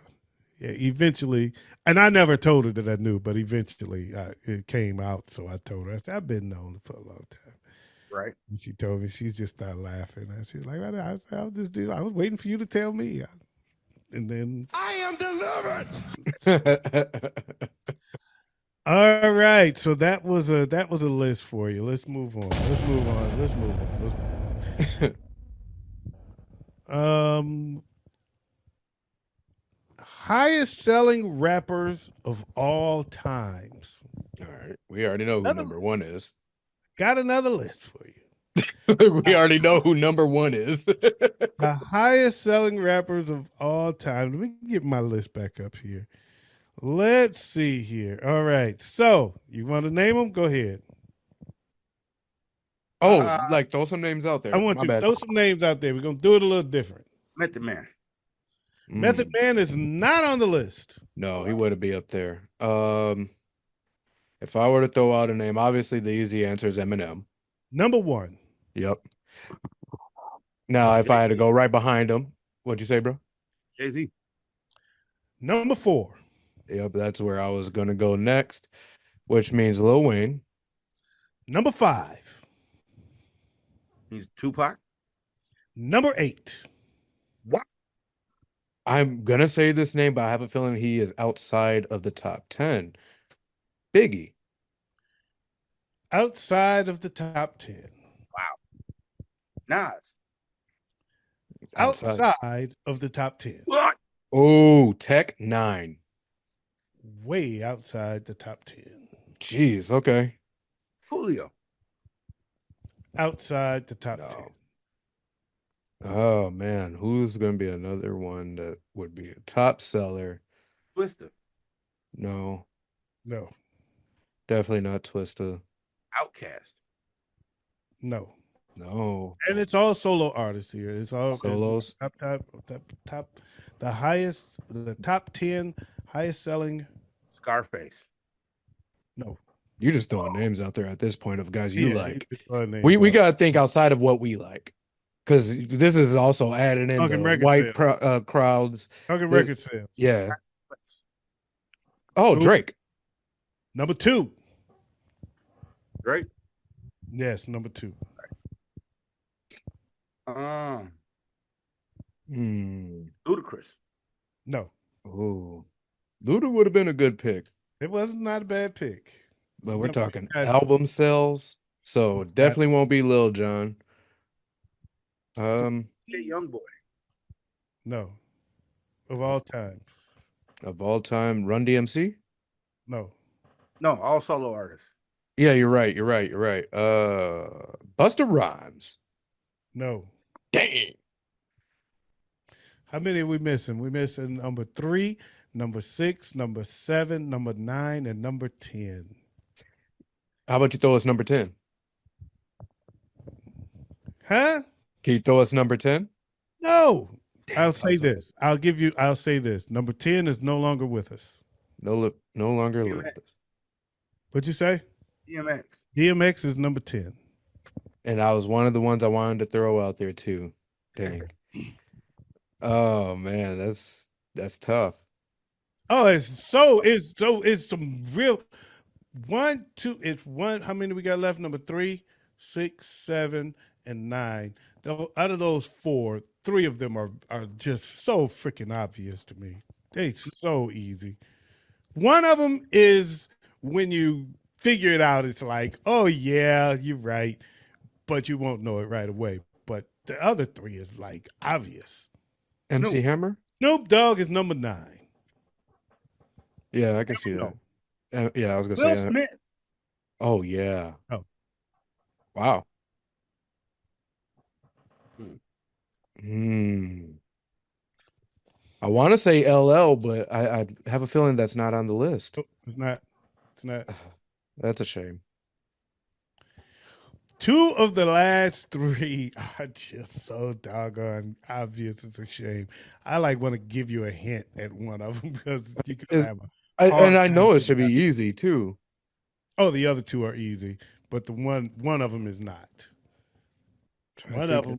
yeah, eventually, and I never told her that I knew, but eventually it came out. So I told her. I said, I've been known for a long time. Right. And she told me. She just started laughing, and she's like, I was waiting for you to tell me. And then I am delivered. all right, so that was a list for you. Let's move on. Highest selling rappers of all times. All right. We already know who number 1 is. Got another list for you. We already know who number 1 is. The highest selling rappers of all time. Let me get my list back up here. Let's see here. All right. So you want to name them? Go ahead. Oh, like throw some names out there. I want My to bad. throw some names out there. We're gonna do it a little different. Method Man. Method Man is not on the list. No, he wouldn't be up there. If I were to throw out a name, obviously the easy answer is Eminem. Number 1. Yep. Now, if I had to go right behind him, what'd you say, bro? Jay-Z. Number 4. Yep, that's where I was gonna go next, which means Lil Wayne. Number 5. He's Tupac. Number 8. What? I'm gonna say this name, but I have a feeling he is outside of the top 10. Biggie. Outside of the top 10. Nas. Outside of the top 10. What? Oh, Tech 9. Way outside the top 10. Jeez, okay. Julio. Outside the top 10. Oh man, who's gonna be another one that would be a top seller? Twister. No, No. definitely not Twista. Outcast. No. No. And it's all solo artists here. It's all Solos. top, the top 10 highest selling. Scarface. No, You're just throwing names out there at this point of guys you yeah, like. it's her name, We but got to think outside of what we like. Because this is also added in Talking the record white sales. crowds. Talking The- record sales. Yeah. Oh, Who? Drake. Number 2. Drake. Yes, number 2. Ludacris. No, Ooh. Luda would have been a good pick. it was not a bad pick. But we're No, talking I- album sales. So definitely won't be Lil Jon. Hey, young boy. No, of all time. Of all time, Run DMC? No, No, all solo artists. Yeah, you're right. Busta Rhymes. no. Dang. How many are we missing? We're missing number 3, number 6, number 7, number 9, and number 10. How about you throw us number 10? Huh? Can you throw us number 10? No. Damn, I'll say this. I'll say this. Number 10 is no longer with us. No longer DMX. with us. What'd you say? DMX. DMX is number 10. And I was one of the ones I wanted to throw out there too. Dang. Oh man, that's tough. Oh, it's some real 1, 2, it's one. How many we got left? Number 3, 6, 7, and 9. Out of those 4, 3 of them are just so freaking obvious to me. They so easy. One of them is when you figure it out, it's like, oh yeah, you're right, but you won't know it right away. But the other 3 is like obvious. MC Snoop. Hammer? Snoop Dogg is number 9. Yeah, I can see that. Yeah, I was gonna Will say. Smith. Oh yeah. Oh. Wow. I want to say LL, but I have a feeling that's not on the list. It's not. It's not. That's a shame. 2 of the last 3 are just so doggone obvious. It's a shame. I want to give you a hint at one of them because you can have a. I know it should be easy too. Oh, the other 2 are easy, but the one of them is not. One of them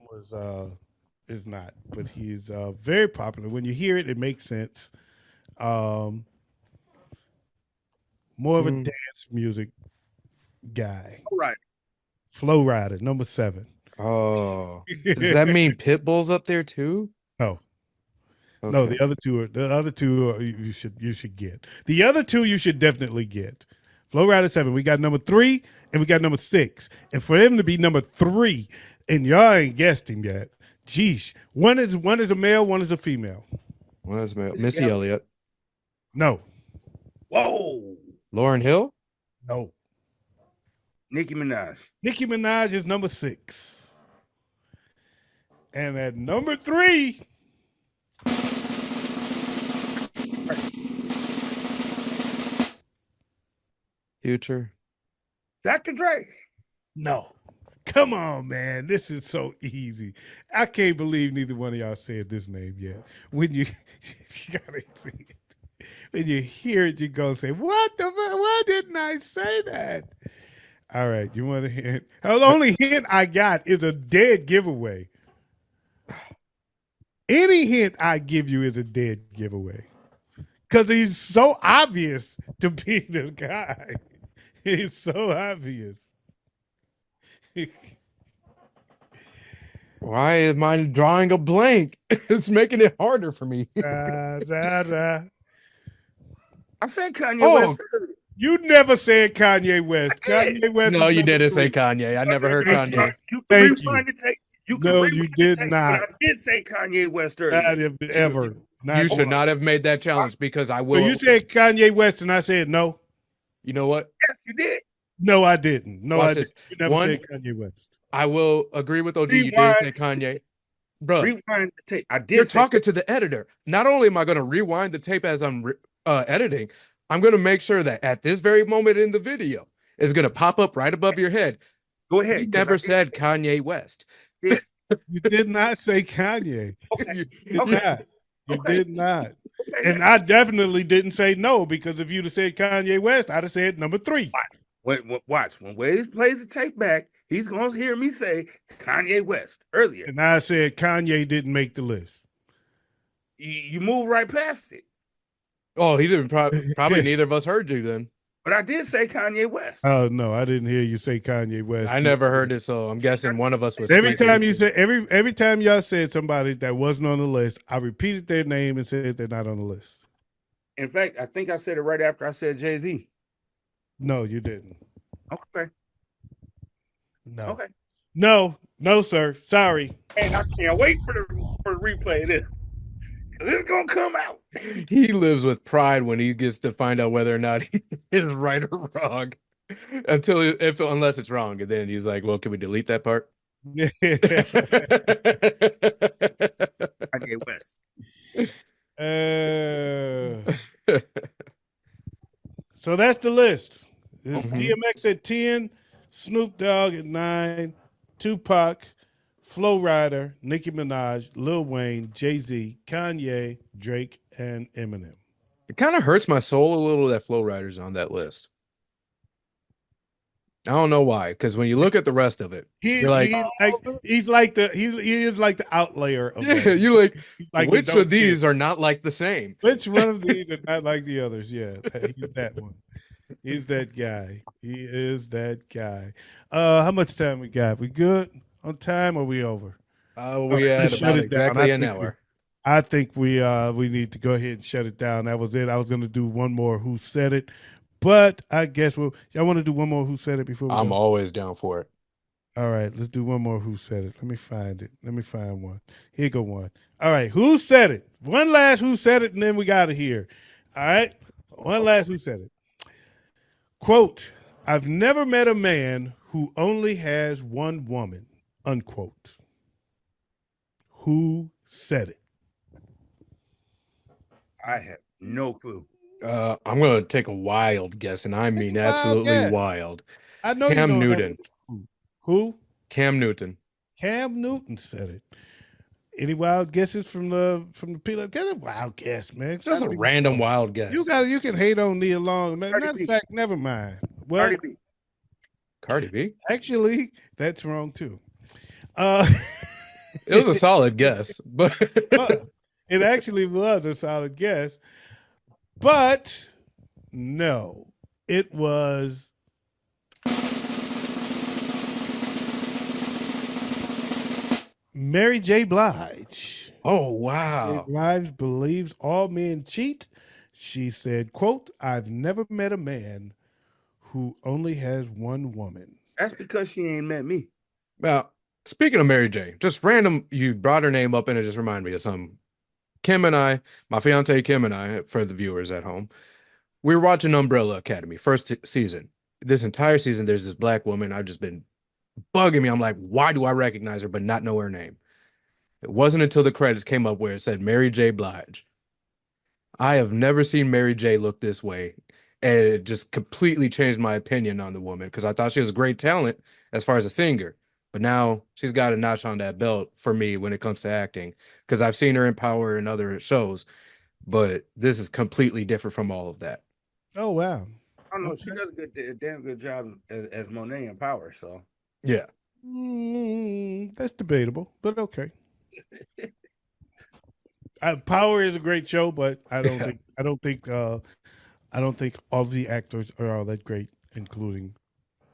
is not, but he's very popular. When you hear it, it makes sense. More of a dance music guy. All right. Flow Rider, number 7. Oh, does that mean Pitbull's up there too? No. No, Okay. the other two you should get. The other 2 you should definitely get. Flow Rider 7. We got number 3 and we got number 6. And for him to be number 3, and y'all ain't guessed him yet. Geesh. One is a male, one is a female. What is Missy Elliott? No. Whoa. Lauryn Hill? No. Nicki Minaj. Nicki Minaj is number 6. And at number 3, Future? Dr. Dre. no. Come on, man. This is so easy. I can't believe neither one of y'all said this name yet. When you gotta see it. When you hear it, you're gonna say, what the fuck? Why didn't I say that? All right, you want a hint? The only hint I got is a dead giveaway. Any hint I give you is a dead giveaway. Because he's so obvious to be the guy. He's so obvious. Why am I drawing a blank? It's making it harder for me. Da, da, da. I said Kanye Oh. West. You never said Kanye West. I did. Kanye West. No, is you number didn't say 3. Kanye. I never heard Thank Kanye. You can Thank rewind the tape. You No, rewind you the did tape, not. but I did say Kanye West earlier. Not ever. Not You should not have made that challenge because I So will. you said Kanye West, and I said no. You know what? Yes, you did. No, I didn't. No, Watch I this. didn't. You never One- said Kanye West. I will agree with OG. You did Rewind. say Kanye. Bro, Rewind the tape. I did. you're say talking to the editor. Not only am I going to rewind the tape as I'm editing, I'm going to make sure that at this very moment in the video, it's going to pop up right above your head. Go He ahead. 'cause never I said Kanye West. did. You did not say Kanye. Okay. You did Okay. not. You Okay. did not. Okay. And I definitely didn't say no, because if you'd have said Kanye West, I'd have said number 3. Watch. When Waze plays the tape back, he's going to hear me say Kanye West earlier. And I said Kanye didn't make the list. You move right past it. Oh, he didn't. Probably neither of us heard you then. But I did say Kanye West. Oh no, I didn't hear you say Kanye West. I never heard it, so I'm guessing one of us was Every speaking. time you said every time y'all said somebody that wasn't on the list, I repeated their name and said they're not on the list. In fact, I think I said it right after I said Jay-Z. No, you didn't. Okay. No. Okay. No, sir. Sorry. And I can't wait for the replay of this. This is gonna come out. He lives with pride when he gets to find out whether or not he is right or wrong. Unless it's wrong, and then he's like, "Well, can we delete that part?" Kanye West. So that's the list. It's Mhm. DMX at 10, Snoop Dogg at 9, Tupac, Flo Rida, Nicki Minaj, Lil Wayne, Jay-Z, Kanye, Drake, and Eminem. It kind of hurts my soul a little that Flow Rider's on that list. I don't know why, because when you look at the rest of it, you're like, he is like the outlier of yeah, that. you like, Like, which don't of these are not like the same? Which one of these are not like the others? Yeah, he's that one. He's that guy. He is that guy. How much time we got? We good on time, or we over? We had Shut about it down. exactly an hour. I think we need to go ahead and shut it down. That was it. I was going to do one more Who Said It, but I guess y'all want to do one more Who Said It before we I'm go? always down for it. All right, let's do one more Who Said It. Let me find it. Let me find one. Here go one. All right, Who Said It? One last Who Said It, and then we got it here. All right, one last Who Said It. Quote, I've never met a man who only has one woman, unquote. Who said it? I have no clue. I'm going to take a wild guess, and I mean absolutely guess. wild. I know Cam you don't Newton. Who? Cam Newton. Cam Newton said it. Any wild guesses from the people? Get a wild guess, man. Just a random wild guess. You can hate on Neil Long, man. Matter of fact, never mind. Well, Cardi B. Actually, that's wrong too. It was a solid guess, but it actually was a solid guess. But no, it was Mary J. Blige. Oh, wow. Blige believes all men cheat. She said, quote, I've never met a man who only has one woman. That's because she ain't met me. Well, speaking of Mary J, just random, you brought her name up and it just reminded me of something. Kim and I, my fiance Kim and I, for the viewers at home, we were watching Umbrella Academy, first season. This entire season, there's this black woman. I've just been bugging me. I'm like, why do I recognize her but not know her name? It wasn't until the credits came up where it said Mary J. Blige. I have never seen Mary J. look this way. And it just completely changed my opinion on the woman because I thought she was a great talent as far as a singer. But now she's got a notch on that belt for me when it comes to acting because I've seen her in Power and other shows. But this is completely different from all of that. Oh, wow. I don't know. She does a damn good job as Monet in Power. So yeah, that's debatable, but okay. Power is a great show, but I don't think all of the actors are all that great, including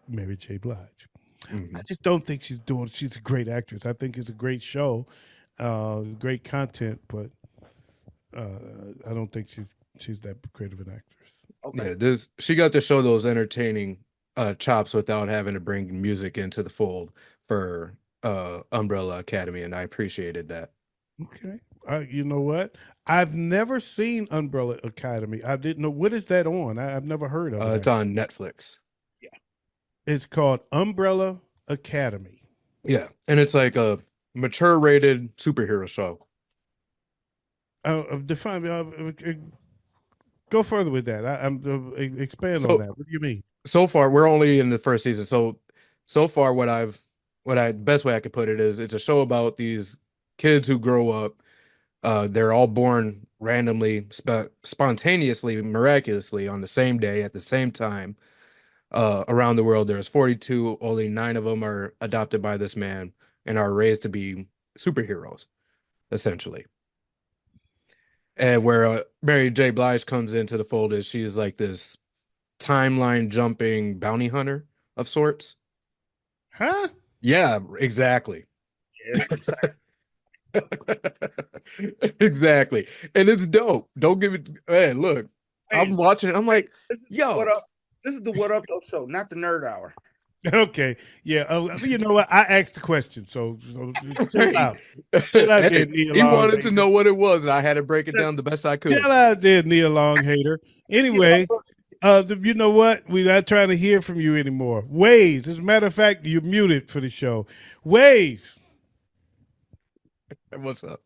Mary J. Blige. Mm-hmm. I just don't think she's a great actress. I think it's a great show, great content, but I don't think she's that great of an actress. Okay. Yeah, she got to show those entertaining chops without having to bring music into the fold for Umbrella Academy, and I appreciated that. Okay. You know what? I've never seen Umbrella Academy. I didn't know. What is that on? I've never heard of it. It's on Netflix. Yeah. It's called Umbrella Academy. Yeah. And it's like a mature rated superhero show. Go further with that. Expand on that. What do you mean? So far, we're only in the first season. So so far the best way I could put it is it's a show about these kids who grow up. They're all born randomly, spontaneously, miraculously on the same day at the same time. Around the world, there's 42. Only 9 of them are adopted by this man and are raised to be superheroes, essentially. And where Mary J. Blige comes into the fold is she's like this timeline jumping bounty hunter of sorts. Huh? Yeah, exactly. It's exciting. Exactly. And it's dope. Don't give it. Hey, look, I'm watching it. I'm like, yo. What up? This is the What Up Doe show, not the Nerd Hour. Okay. Yeah. You know what? I asked the question, so chill out. Chill out there, Neil He Long wanted to Hater. know what it was, and I had to break it down the best I could. Chill out there, Neil Long Hater. Anyway, you know what? We're not trying to hear from you anymore. Waze. As a matter of fact, you're muted for the show. Waze. What's up?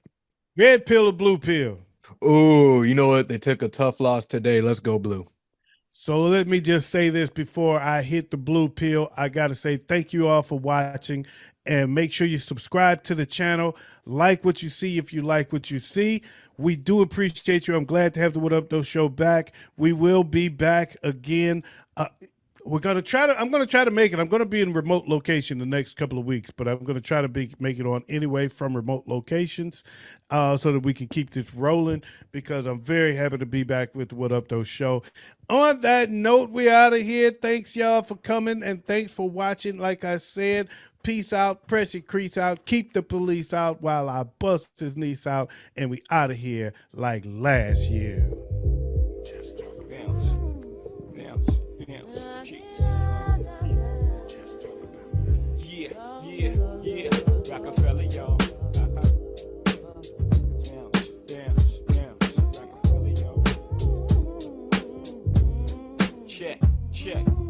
Red pill or blue pill? Oh, you know what? They took a tough loss today. Let's go blue. So let me just say this before I hit the blue pill. I got to say thank you all for watching, and make sure you subscribe to the channel. Like what you see if you like what you see. We do appreciate you. I'm glad to have the What Up Though show back. We will be back again. I'm going to try to make it. I'm going to be in remote location the next couple of weeks, but I'm going to try to make it on anyway from remote locations so that we can keep this rolling, because I'm very happy to be back with the What Up Though show. On that note, we out of here. Thanks y'all for coming, and thanks for watching. Like I said, peace out, pressure crease out, keep the police out while I bust his niece out, and we out of here like last year. Yeah, Rockefeller, y'all. Rockefeller, y'all. Check.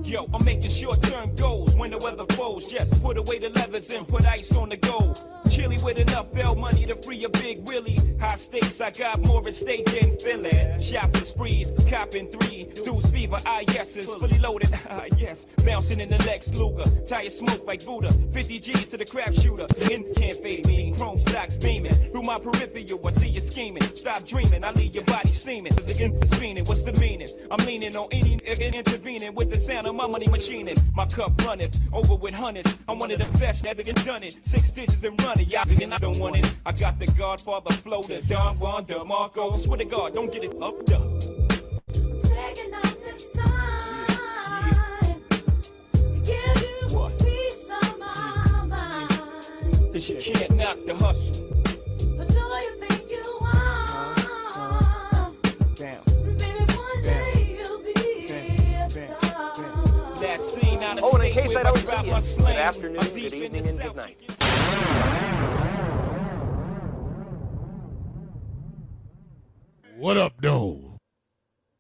Yo, I'm making short-term goals when the weather falls. Just put away the leathers and put ice on the gold. Chilly with enough bail money to free a big Willie. High stakes, I got more at stake than Philly. Shopping sprees, copping 3 dudes fever, yeses, fully loaded, yes. Bouncing in the Lex Luger, tire smoke like Buddha. 50 G's to the crap shooter. Skin can't fade me, chrome stocks beaming. Through my peripheral, I see you scheming. Stop dreaming, I leave your body steaming. Cause the end is fiending, what's the meaning? I'm leaning on any intervening with the sound of my money machining. My cup runneth over with hundreds. I'm one of the best that get done it. 6 digits and running, y'all and I don't want it. I got the Godfather flow, the Don Juan, the Marco. Swear to God, don't get it up. Taking up this time to give you What? peace of my mind. Cause you can't knock the hustle. But do you think you are? Damn. Baby, one day you'll be a star. That scene out of Oh, and in state case where I don't drop see my you, slang. good afternoon, I'm good deep in evening, the and South. good night. What up, though?